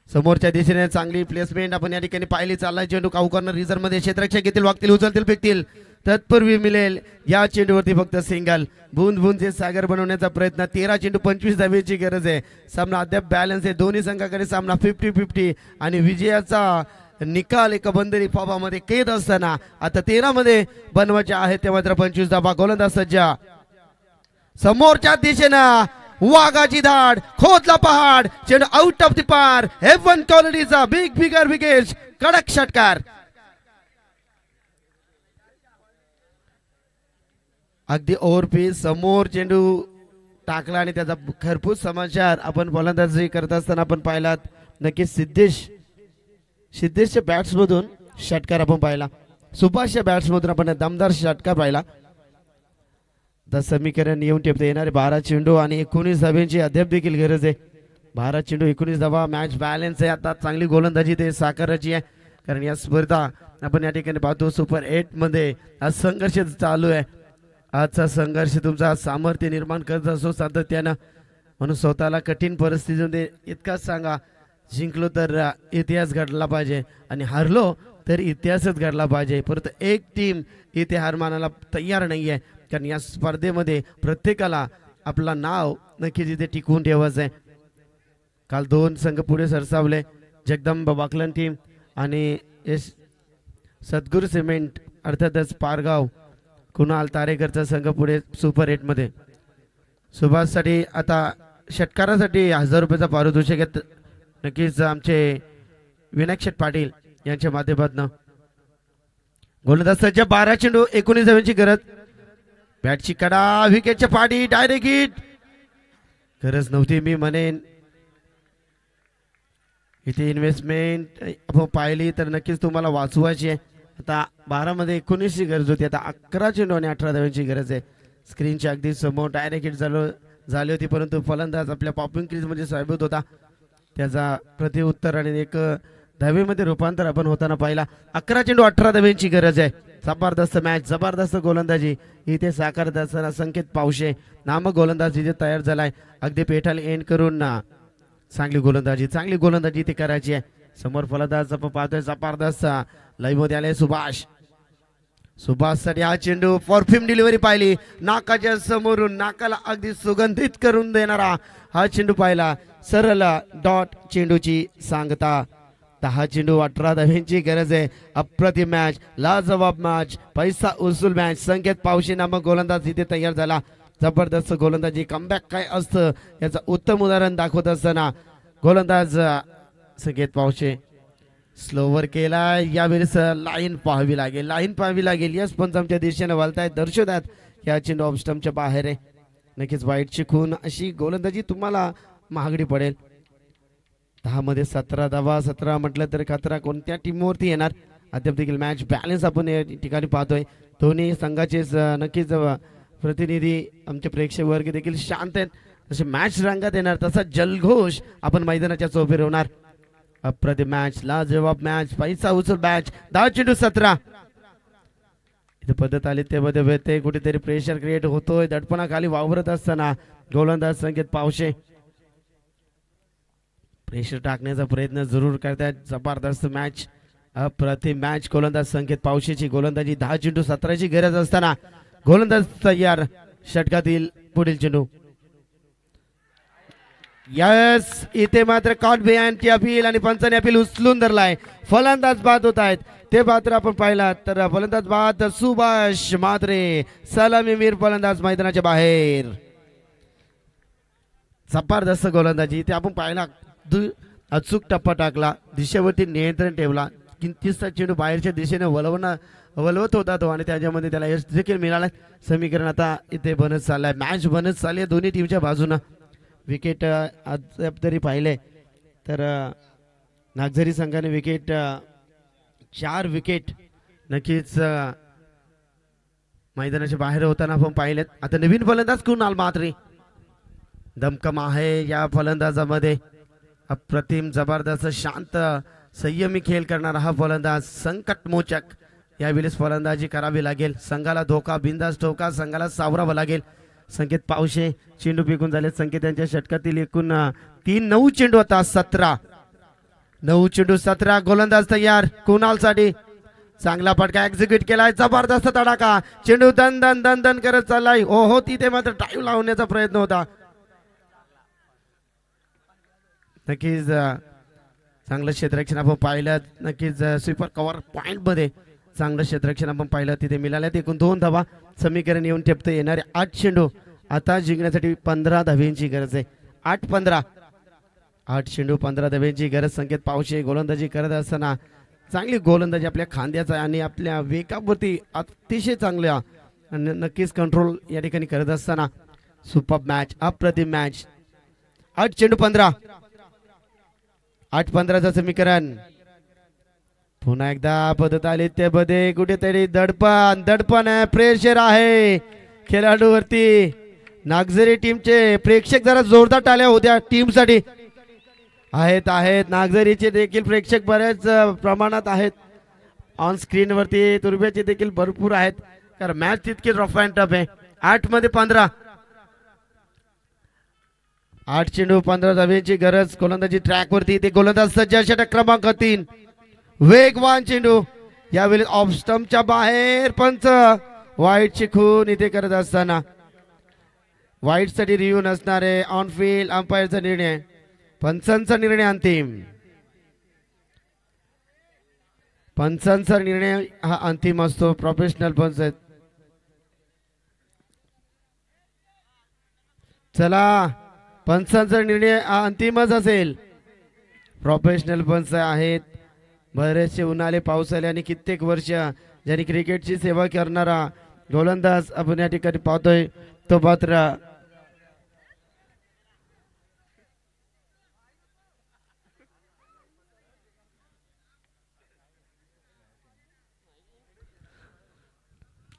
Speaker 2: समोरच्या दिशेने चांगली प्लेसमेंट आपण या ठिकाणी पाहिली. चाललाय चेंडू काऊ कॉर्नर रिझर्व मध्ये. क्षेत्ररक्षक घेतील, वागतील, उचलतील, फेकतील. तत्पूर्वी मिळेल या चेंडूवरती फक्त सिंगल. बूंद बूंदचे सागर बनवण्याचा प्रयत्न. 13 चेंडू 25 धाब्यांची गरज आहे. सामना अद्याप बॅलन्स आहे. दोन्ही संघाकडे सामना 50-50 आणि विजयाचा निकाल एका बंदरी फॉबामध्ये कैद असताना आता 13 मध्ये बनवायचे आहे ते मात्र 25 धावा. गोलंदाज सज्ज. समोरच्या दिशेनं वाघाची धाड, खोदला पहाड, चेंडू आउट ऑफ द पार. F1 क्वालिटीचा बिग बिगर विकेट, कडक षटकार. अगदी ओव्हरपीस समोर चेंडू टाकला आणि त्याचा खरपूस समाचार आपण गोलंदाजी करत असताना आपण पाहिलात. नक्कीच सिद्धेशच्या बॅट्स मधून षटकार आपण पाहिला. सुभाषच्या बॅट्स मधून आपण दमदार षटकार पाहिला. समीकरण येऊन टेपता येणारे 12 चेंडू आणि 19 धाब्यांची अद्याप देखील गरज आहे. 12 चेंडू 19 धावा. मॅच बॅलन्स आहे. आता चांगली गोलंदाजी ते साकारायची आहे कारण या स्पर्धा आपण या ठिकाणी पाहतो सुपर 8 मध्ये आज संघर्ष चालू आहे. आजचा संघर्ष तुमचा सामर्थ्य निर्माण करत असतो सातत्यानं. म्हणून स्वतःला कठीण परिस्थितीमध्ये इतकाच सांगा, जिंकलो तर इतिहास घडला पाहिजे आणि हारलो तर इतिहासच घडला पाहिजे. परंतु एक टीम इथे हार मानायला तयार नाही आहे कारण या स्पर्धेमध्ये प्रत्येकाला आपला नाव नक्कीच इथे टिकवून ठेवायचं आहे. काल 2 संघ पुढे सरसावले. जगदंब वाकलन टीम आणि सद्गुरू सिमेंट अर्थातच पारगाव कुणाल तारेकरचा संघ पुढे सुपर 8 मध्ये. सुभाषसाठी आता षटकारासाठी 1000 रुपयाचा पारितोषिक आहे. नक्कीच आमचे विनायक शेठ पाटील यांच्या माध्यमातून. गोलंदाज सज्ज. 12 चेंडू 19 धावांची गरज. बॅटची कडा, विकेटच्या पाठी, डायरेक्ट हिट. गरज नव्हती मी म्हणेन. इथे इन्व्हेस्टमेंट आपण पाहिली तर नक्कीच तुम्हाला वाचवायची आहे. आता 12 मध्ये 19 ची गरज होती. आता 11 चेंडू आणि 18 धावांची गरज आहे. स्क्रीनच्या अगदी समोर डायरेक्ट हिट झाली होती परंतु फलंदाज आपल्या पॉपिंग क्रीज मध्ये साबित होता. त्याचा प्रत्युत्तर आणि एक धावेमध्ये रूपांतर आपण होताना पाहिला. 11 चेंडू 18 धावांची गरज आहे. जबरदस्त मॅच, जबरदस्त गोलंदाजी इथे साकारत असताना संकेत पावशे नामक गोलंदाज इथे तयार झालाय. अगदी पेठाला एंड करून चांगली गोलंदाजी इथे करायची आहे. समोर फलंदाज आपण पाहतोय जबरदस्त लाईव्ह मध्ये आले सुभाष. सुभाषसाठी हा चेंडू परफ्यूम डिलिव्हरी पाहिली. नाकाच्या समोरून नाकाला अगदी सुगंधित करून देणारा हा चेंडू पाहिला. सरळ डॉट चेंडूची सांगता. 10 चेंडू 18 धावांची गरज आहे. अप्रतिम मॅच, लाजवाब मॅच, पैसा उसूल मॅच. संकेत पावशे नामक गोलंदाज इथे तयार झाला. जबरदस्त गोलंदाजी, कमबॅक काय असतं याचं उत्तम उदाहरण दाखवत असताना गोलंदाज संकेत पावशे स्लोवर केला. यावेळेस लाईन पाहावी लागेल. यस पंच आमच्या दिशेने वळतायत, दर्शवतात या चेंडू ऑफ स्टंपच्या बाहेर आहे. नक्कीच वाईटची खून अशी गोलंदाजी तुम्हाला महागडी पडेल. 10 मध्ये 17 धावा. 17 म्हटलं तर खतरा कोणत्या टीमवरती येणार अद्याप देखील मॅच बॅलन्स आपण या ठिकाणी पाहतोय. दोन्ही संघाचे नक्कीच प्रतिनिधी आमचे प्रेक्षक वर्ग देखील शांत आहेत. जसे मॅच रंगात येणार तसा जल्लोष आपण मैदानाच्या चौफेर होणार. अप्रतिम मॅच, लाजवाब मॅच, पैसा उचल मॅच. 10 चेंडू 17. इथे पद्धत आली ते मध्ये भेटते, कुठेतरी प्रेशर क्रिएट होतोय दडपणाखाली वावरत असताना गोलंदाज संकेत पावशे प्रेशर टाकण्याचा प्रयत्न जरूर करतायत. जबरदस्त मॅच, अप्रतिम मॅच. गोलंदाज संकेत पावशेची गोलंदाजी. 10 चेंडू 17ची गरज असताना गोलंदाज तयार. षटकातील पुढील चेंडू. यस, इथे मात्र कॉट बिहाइंडची अपील आणि पंचाने अपील उचलून धरलाय. फलंदाज बाद होत आहेत ते मात्र आपण पाहिला तर फलंदाज बाद सुभाष म्हात्रे. सलामीवीर फलंदाज मैदानाच्या बाहेर. जबरदस्त गोलंदाजी इथे आपण पाहिला. अचूक टप्पा टाकला, दिशेवरती नियंत्रण ठेवला. किंचितसा चेंडू बाहेरच्या दिशेने वळवत होता तो आणि त्याच्यामध्ये त्याला यश देखील मिळालं. समीकरण आता इथे बनत चाललंय. मॅच बनत चालली आहे दोन्ही टीमच्या बाजूनं. विकेट तरी पाहिले तर नागझरी संघाने विकेट 4 विकेट नक्कीच मैदानाच्या बाहेर होताना आपण पाहिलेत. आता नवीन फलंदाज कुणाल म्हात्रे. दमकम आहे या फलंदाजामध्ये. अप्रतिम, जबरदस्त, शांत, संयमी खेळ करणारा हा फलंदाज. संकटमोचक यावेळेस फलंदाजी करावी लागेल. संघाला धोका, बिंदास धोका संघाला सावरावा लागेल. संकेत पावशे चेंडू फेकून झाले. संकेत यांच्या षटकातील एकूण 9 चेंडू आता 17. 9 चेंडू 17. गोलंदाज तयार कुणाल साठी. चांगला फटका एक्झिक्यूट केलाय. जबरदस्त तडाखा. चेंडू दन दन दन दन करत चाललाय. ओहो, तिथे मात्र ड्राईव्ह लावण्याचा प्रयत्न होता. नक्कीच चांगलं क्षेत्ररक्षण आपण पाहिलं. नक्कीच स्वीपर कव्हर पॉइंट मध्ये चांगलं क्षेत्ररक्षण आपण पाहिलं. तिथे मिळाल्यात एकूण 2 धावा. समीकरण येऊन ठेपतं. येणारे 8 चेंडू आता जिंकण्यासाठी 15 धाव्यांची गरज आहे. 8-15. 8 चेंडू 15 धाव्यांची गरज. संकेत पावशे गोलंदाजी करत असताना चांगली गोलंदाजी आपल्या खांद्याचा आणि आपल्या वेगावरती अतिशय चांगल्या नक्कीच कंट्रोल या ठिकाणी करत असताना सुपर मॅच, अप्रतिम मॅच. 8 चेंडू 15. 8-15चं समीकरण. पुन्हा एकदा पद्धत आली त्यामध्ये कुठेतरी दडपण आहे, प्रेशर आहे खेळाडूवरती. नागझरी टीमचे प्रेक्षक जरा जोरदार टाळ्या होत्या टीमसाठी. आहेत नागझरीचे देखील प्रेक्षक बऱ्याच प्रमाणात आहेत. ऑन स्क्रीन वरती तुर्ब्याचे देखील भरपूर आहेत कारण मॅच तितकी रफ अँड टफ आहे. 8 मध्ये 15. 8 चेंडू 15 धाव्यांची गरज. गोलंदाजी ट्रॅक वरती. ते गोलंदाज सज्ज. षटक क्रमांक 3. वेगवान चेंडू यावेळी ऑफ स्टंपच्या बाहेर. पंच वाईटची खून इथे करत असताना वाईट साठी रिव्ह्यू नसणारे ऑन फील्ड अंपायरचा निर्णय. पंचांचा निर्णय अंतिम. पंचांचा निर्णय हा अंतिम असतो. प्रोफेशनल पंच आहेत. चला, पंचांचा निर्णय हा अंतिमच असेल. प्रोफेशनल पंच आहेत. बरेचसे उन्हाळे पाऊस आले आणि कित्येक वर्ष ज्यांनी क्रिकेटची सेवा करणारा गोलंदाज आपण या ठिकाणी पाहतोय तो मात्र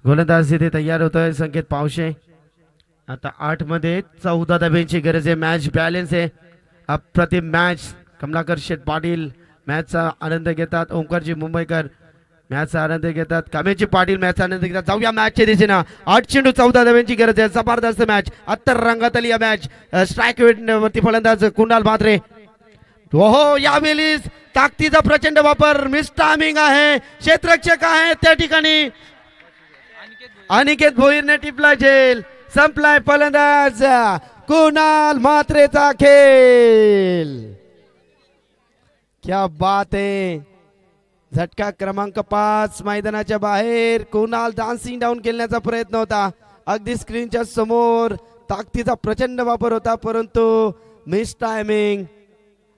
Speaker 2: गोलंदाज इथे तयार होतोय. संकेत पावशे. आता 8 मध्ये 14 धाब्यांची गरज आहे. मॅच बॅलन्स आहे. अप्रतिम मॅच. कमलाकर शेठ पाटील मॅचचा आनंद घेतात. ओंकारजी मुंबईकर मॅचचा आनंद घेतात. कामेची पाटील मॅचचा आनंद घेतात. जाऊया मॅचच्या दिशेनं. 8 चेंडू 14 धाब्यांची गरज आहे. जबरदस्त मॅच. अत्तर रंगात आली या मॅच. स्ट्राईक वरती फलंदाज कुणाल म्हात्रे. ओहो, यावेळी ताकदीचा प्रचंड वापर. मिस टायमिंग आहे. क्षेत्ररक्षक आहे त्या ठिकाणी. अनिकेत भोईरने टिपला झेल. संपलाय फलंदाज कुणाल म्हात्रेचा खेळ. क्या बात आहे. झटका क्रमांक 5 मैदानाच्या बाहेर. कुणाल डान्सिंग डाऊन खेळण्याचा प्रयत्न होता. अगदी स्क्रीनच्या समोर ताकदीचा प्रचंड वापर होता परंतु मिस टायमिंग.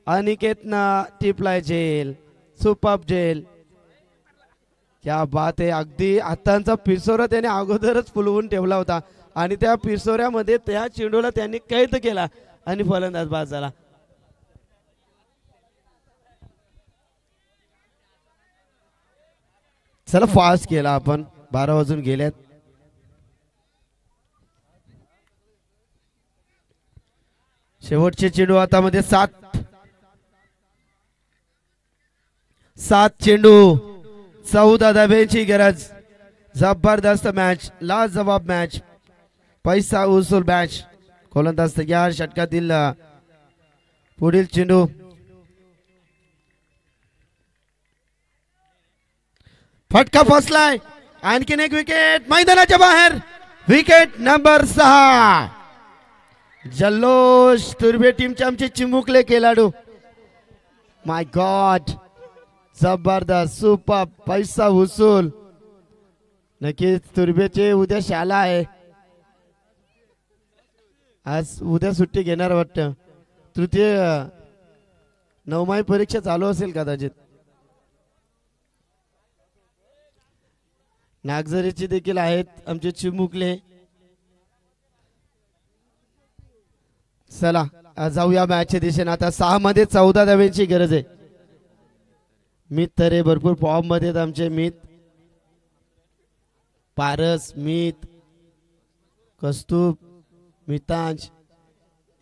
Speaker 2: अनिकेतनं टिपलाय झेल. सुपर झेल. क्या बात आहे. अगदी हातांचा पिसोरा त्याने अगोदरच फुलवून ठेवला होता आणि त्या पिसोऱ्यामध्ये त्या चेंडूला त्यांनी कैद केला आणि फलंदाज बाद झाला. चला, फास्ट केला आपण. 12 वाजून गेल्यात. शेवटचे चेंडू हातामध्ये 7. 7 चेंडू 14 धाब्यांची गरज. जबरदस्त मॅच, लाजवाब मॅच, पैसा उसूल मॅच. गोलंदाज तयार. षटकातील पुढील चेंडू फटका फसलाय. आणखीन एक विकेट मैदानाच्या बाहेर. Wicket number 6. जल्लोष तुर्बे टीमचे आमचे चिमुकले खेळाडू. माय गॉड, जबरदस्त, सुपर, पैसा वसूल. नक्कीच तुर्बेचे उद्या शाळा आहे. आज उद्या सुट्टी घेणार वाटतं. तृतीय नवमाही परीक्षा चालू असेल कदाचित. नागझरीचे देखील आहेत आमचे चिमुकले. चला जाऊया मॅचच्या दिशेने. आता 6 मध्ये 14 धाब्यांची गरज आहे. मित तरे भरपूर फॉर्म मध्ये आहेत आमचे. मित, पारस, मित, कस्तूप, मितांश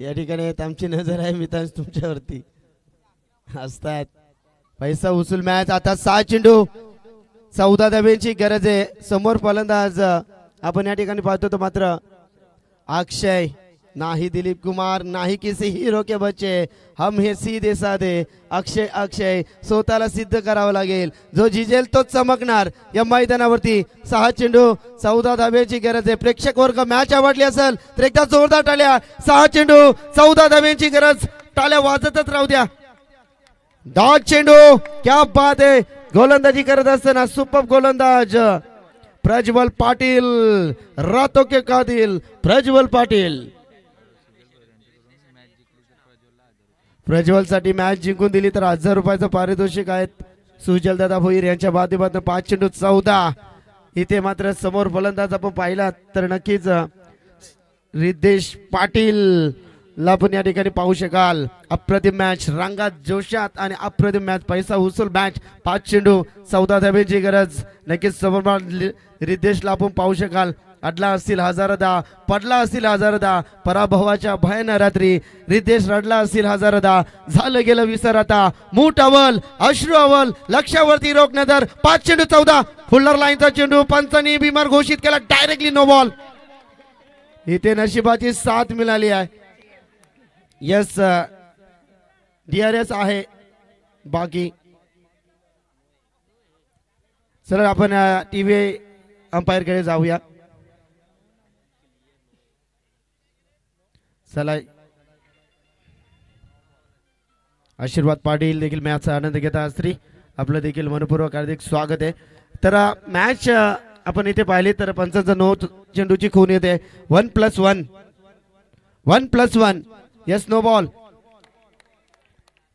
Speaker 2: या ठिकाणी आहेत. आमची नजर आहे मितांश तुमच्यावरती असतात. पैसा उचल मॅच. आता 6 चेंडू 14 धाब्यांची गरज आहे. समोर फलंदाज आपण या ठिकाणी पाहतो तो मात्र अक्षय, नाही दिलीप कुमार, नाही किसी हीरो के बच्चे, हम हे सीधे साधे. अक्षय, अक्षय स्वतःला सिद्ध करावं लागेल. जो जिजेल तोच चमकणार या मैदानावरती. 6 चेंडू 14 धाब्यांची गरज आहे. प्रेक्षक वर्ग मॅच आवडली असेल तर एकदा जोरदार टाळ्या. 6 चेंडू 14 धाब्यांची गरज. टाळ्या वाजतच राहू द्या. डॉट चेंडू, क्या बात आहे. गोलंदाजी करत असताना सुपर गोलंदाज प्रज्वल पाटील, रातो के कातिल प्रज्वल पाटील. प्रज्वल साठी मॅच जिंकून दिली तर 1000 रुपयाचं पारितोषिक आहेत सुजलदादा भोईर यांच्या माध्यमातून. 5 चेंडू 14. इथे मात्र समोर फलंदाज आपण पाहिला तर नक्कीच रिद्धेश पाटील ला पण या ठिकाणी पाहू शकाल. अप्रतिम मॅच, रंगात जोशात आणि अप्रतिम मॅच, पैसा उचल मॅच. 5 चेंडू 14 धाब्यांची गरज. नक्कीच समोर रिद्धेशला आपण पाहू शकाल. अडला असतील 1010, पडला असतील 1010. पराभवाच्या भयान रात्री रिद्धेश रडला असतील 1010. झालं गेलं विसर आता. मूठ अवल, अश्रू अवल, लक्षावरती रोख नजर. 5 चेंडू 14. फुल्लर लाईनचा चेंडू पंचांनी बिमार घोषित केला. Directly no ball. इथे नशिबाची साथ मिळाली आहे. यस, DRS आहे बाकी. चला आपण टीव्ही अंपायर कडे जाऊया. चला, आशीर्वाद पाटील देखील मॅचचा आनंद घेत असतील. आपलं देखील मनपूर्वक हार्दिक स्वागत आहे. तर मॅच आपण इथे पाहिली तर पंचांचा 9 चेंडूची खून येते. 1+1 1+1. Yes, no ball.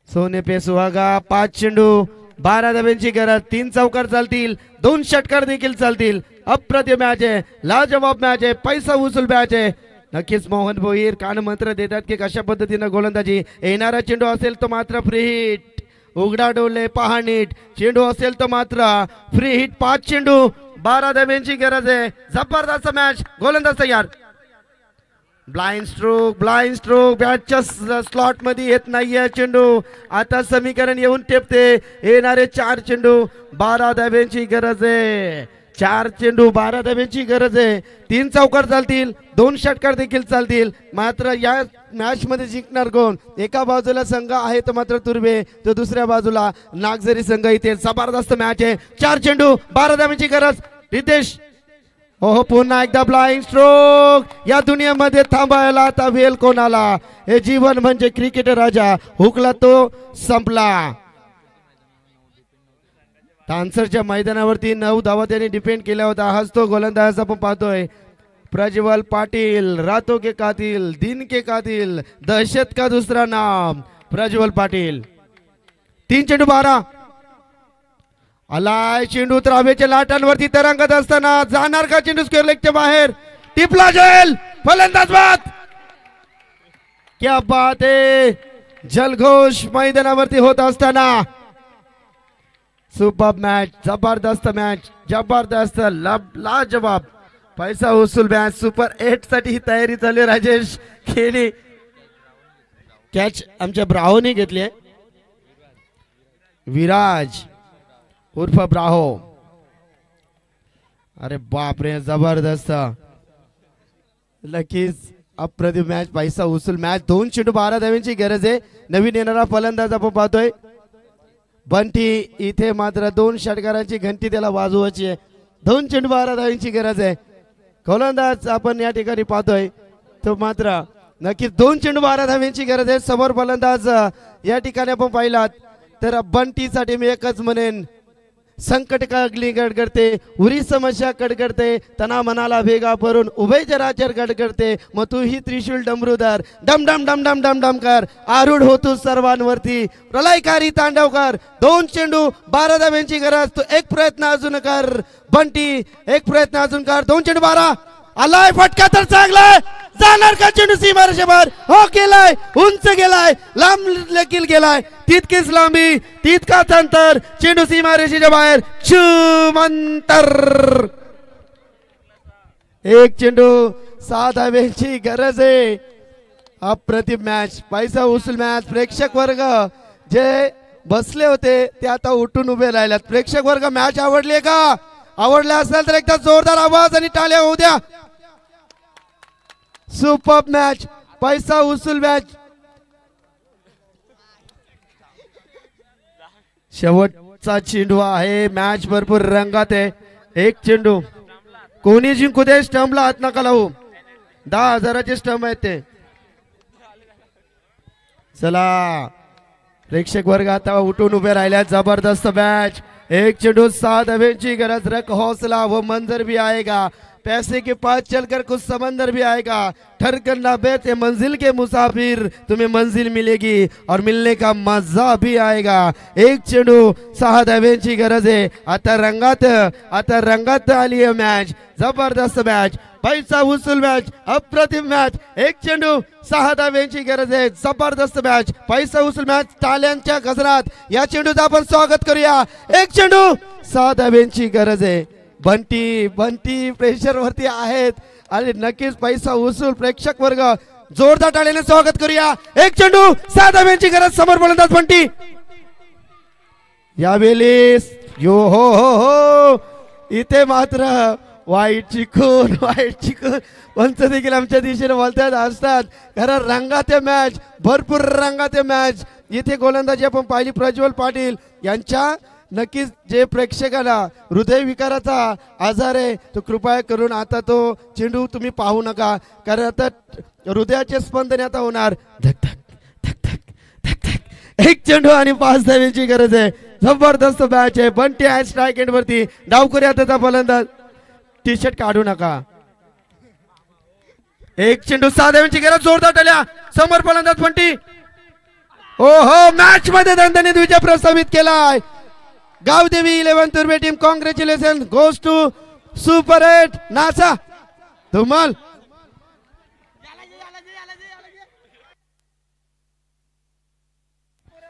Speaker 2: सोने पे सुहागा. 5 चेंडू 12 धाब्यांची गरज. 3 चौकार चालतील, 2 षटकार देखील चालतील. अप्रतिम मॅच आहे, लाजवाब मॅच आहे, पैसा उचल मॅच आहे. नक्कीच मोहन भोईर कान मंत्र देतात की कशा पद्धतीने गोलंदाजी. येणारा चेंडू असेल तो मात्र फ्री हिट. उघडा डोले पहा नीट. चेंडू असेल तो मात्र फ्री हिट. 5 चेंडू 12 धाब्यांची गरज आहे. जबरदस्त मॅच. गोलंदाज तयार. ब्लाइंड स्ट्रोक बॅटच्या स्लॉट मध्ये येत नाहीये चेंडू. आता समीकरण येऊन टेपते. येणारे 4 चेंडू 12 धाब्यांची गरज आहे. 4 चेंडू 12 धाब्यांची गरज आहे. 3 चौकार चालतील, 2 षटकार देखील चालतील. मात्र या मॅच मध्ये जिंकणार कोण? एका बाजूला संघ आहे तो मात्र तुर्बे, तो दुसऱ्या बाजूला नागझरी संघ. इथे जबरदस्त मॅच आहे. 4 चेंडू 12 धाब्यांची गरज. रितेश, हो पुन्हा एकदा ब्लाइंड स्ट्रोक. या दुनियेमध्ये थांबायला आता वेल कोणाला? हे जीवन म्हणजे क्रिकेट राजा. हुकला तो संपला. तानसरच्या मैदानावरती 9 धावा त्यांनी डिपेंड केला होता. हाच तो गोलंदाज आपण पाहतोय. प्रज्वल पाटील, रातों के कातिल, दिन के कातिल, दहशत का दूसरा नाम प्रज्वल पाटील. 3 चेंडू 12. आलाय चेंडू त्रावेच्या लाटांवरती तरंगत असताना जाणार का चेंडू स्क्वेअर लेगच्या बाहेर? टिपला जाईल. फलंदाज बाद. क्या बात आहे. जल्लोष मैदानावरती होत असताना सुपर मॅच, जबरदस्त मॅच, जबरदस्त लाजवाब पैसा वसूल मॅच. सुपर 8 साठी ही तयारी चालू आहे. राजेश खेणी कॅच आमच्या ब्राऊनी घेतली आहे. विराज उर्फ ब्राहो. अरे बापरे जबरदस्त नक्कीच अप्रतिम मॅच पैसा उचल मॅच. 2 चेंडू 12 धावांची गरज आहे. नवीन येणारा फलंदाज आपण पाहतोय बंटी. इथे मात्र 2 षटकारांची घंटी त्याला वाजवायची आहे. 2 चेंडू 12 धावांची गरज आहे. गोलंदाज आपण या ठिकाणी पाहतोय तो मात्र नक्कीच 2 चेंडू 12 धावांची गरज आहे. समोर फलंदाज या ठिकाणी आपण पाहिलात तर बंटीसाठी मी एकच म्हणेन संकट कागली गडगडते उरी समस्या कडकडते तना मनाला भेगा भरून उभय चराचर गडगडते मग तू ही त्रिशूल डमरूदार डम डम डम डम डम डम कर आरूढ होतो सर्वांवरती प्रलयकारी तांडव कर. 2 चेंडू 12 धावांची गरज. तू एक प्रयत्न अजून कर बंटी. एक प्रयत्न अजून कर. 2 चेंडू 12 आलाय फटका तर चांगलाय. जाणार का चेंडू सीमारेषेवर. हो गेलाय. उंच गेलाय. लांब देखील गेलाय. तितकीच लांबी तितकाच अंतर. चेंडू सीमारेषेच्या बाहेर. अंतर. 1 चेंडू 6 धावांची गरज आहे. अप्रतिम मॅच पैसा उचल मॅच. प्रेक्षक वर्ग जे बसले होते ते आता उठून उभे राहिल्यात. प्रेक्षक वर्ग मॅच आवडली का? आवडले असेल तर एकदा जोरदार आवाज आणि टाळ्या होऊ द्या. सुपर मॅच पैसा उचल मॅच. शेवटचा चेंडू आहे. मॅच भरपूर रंगात आहे. 1 चेंडू कोणी जिंकू दे. स्टंपला हात नका लावू. 10,000चे स्टंप आहेत ते. चला प्रेक्षक वर्ग आता उठून उभे राहिल्या. जबरदस्त मॅच. 1 चेंडू 6 धावांची गरज. रख हौसला वो मंजर भी आएगा. पैसे के पास चलकर कुछ समंदर भी आएगा. ठहर ना बैठे मंजिल के मुसाफिर तुम्हें मंजिल मिलेगी और मिलने का मजा भी आएगा. 1 चेंडू 6 धावांची गरज आहे. आता रंगात आली आहे मॅच. जबरदस्त मॅच पैसा उचल मॅच. अप्रतिम मॅच. 1 चेंडू 6 धावांची गरज आहे. जबरदस्त मॅच पैसा उचल मॅच. टाळ्यांच्या गजरात या चेंडूचं आपण स्वागत करूया. 1 चेंडू 6 धावांची गरज आहे. बंटी प्रेशर वरती आहेत आणि नक्कीच पैसा उचल. प्रेक्षक वर्ग जोरदार टाळ्याने स्वागत करूया. 1 चेंडू 6 धावांची गरज. समोर फलंदाज बंटी. यावेळेस यो हो हो हो इथे मात्र वाईट चिकून पंच देखील आमच्या दिशेने बोलतात असतात. कारण रंगात मॅच भरपूर रंगात मॅच. इथे गोलंदाजी आपण पाहिली प्रज्वल पाटील यांच्या. नक्कीच जे प्रेक्षकाला हृदय विकाराचा आजार आहे तो कृपया करून आता तो चेंडू तुम्ही पाहू नका. कारण आता हृदयाचे स्पंदन आता होणार. धक धक धक धक धक धक. 1 चेंडू आणि 5 धावांची गरज आहे. जबरदस्त मॅच आहे. बंटी आहे स्ट्राइक एंड वरती. डावकरी आता फलंदाज. टी शर्ट काढू नका. 1 चेंडू 6 धावांची गरज. जोरदार टाळ्या. समोर फलंदाज बंटी. ओहो मॅच मध्ये दणदणीत विजय प्रस्थापित केलाय. गावदेवी 11 तुर्बे team congratulation goes to super 8 नाचा धुमाल.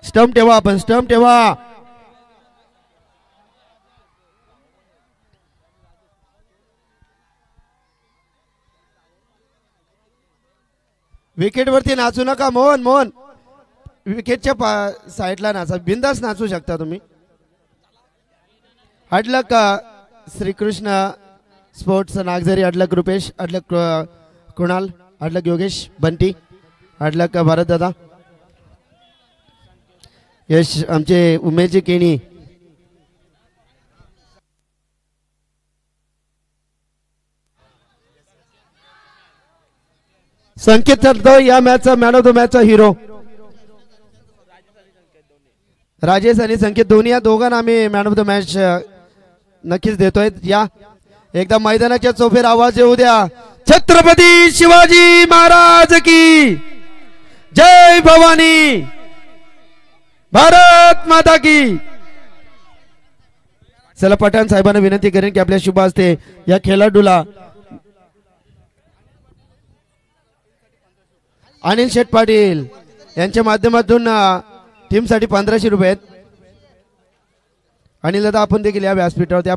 Speaker 2: स्टंप ठेवा. आपण स्टंप ठेवा. विकेट वरती नाचू नका. मोहन विकेटच्या साईडला नाचा. बिंदास नाचू शकता तुम्ही. अडलक श्रीकृष्ण स्पोर्ट्स नागझरी. अडलक रुपेश. अडलक कुणाल. अडलक योगेश. बंटी. अडलक भारत दादा. यश आमचे उमेशजी केणी. संकेत ठरतो या मॅचचा मॅन ऑफ द मॅचचा हिरो. राजेश आणि संकेत दोन्ही या दोघांना आम्ही मॅन ऑफ द मॅच नक्कीच देतोय. या एकदा मैदानाच्या चौफेर आवाज येऊ द्या. छत्रपती शिवाजी महाराज की जय. भवानी भारत माता की. चला पठाण साहेबांना विनंती करेन की आपल्या शुभ हस्ते या खेळाडूला अनिल शेठ पाटील यांच्या माध्यमातून टीम साठी 1500 रुपये आहेत. अनिल दादा आपण देखील या व्यासपीठावरती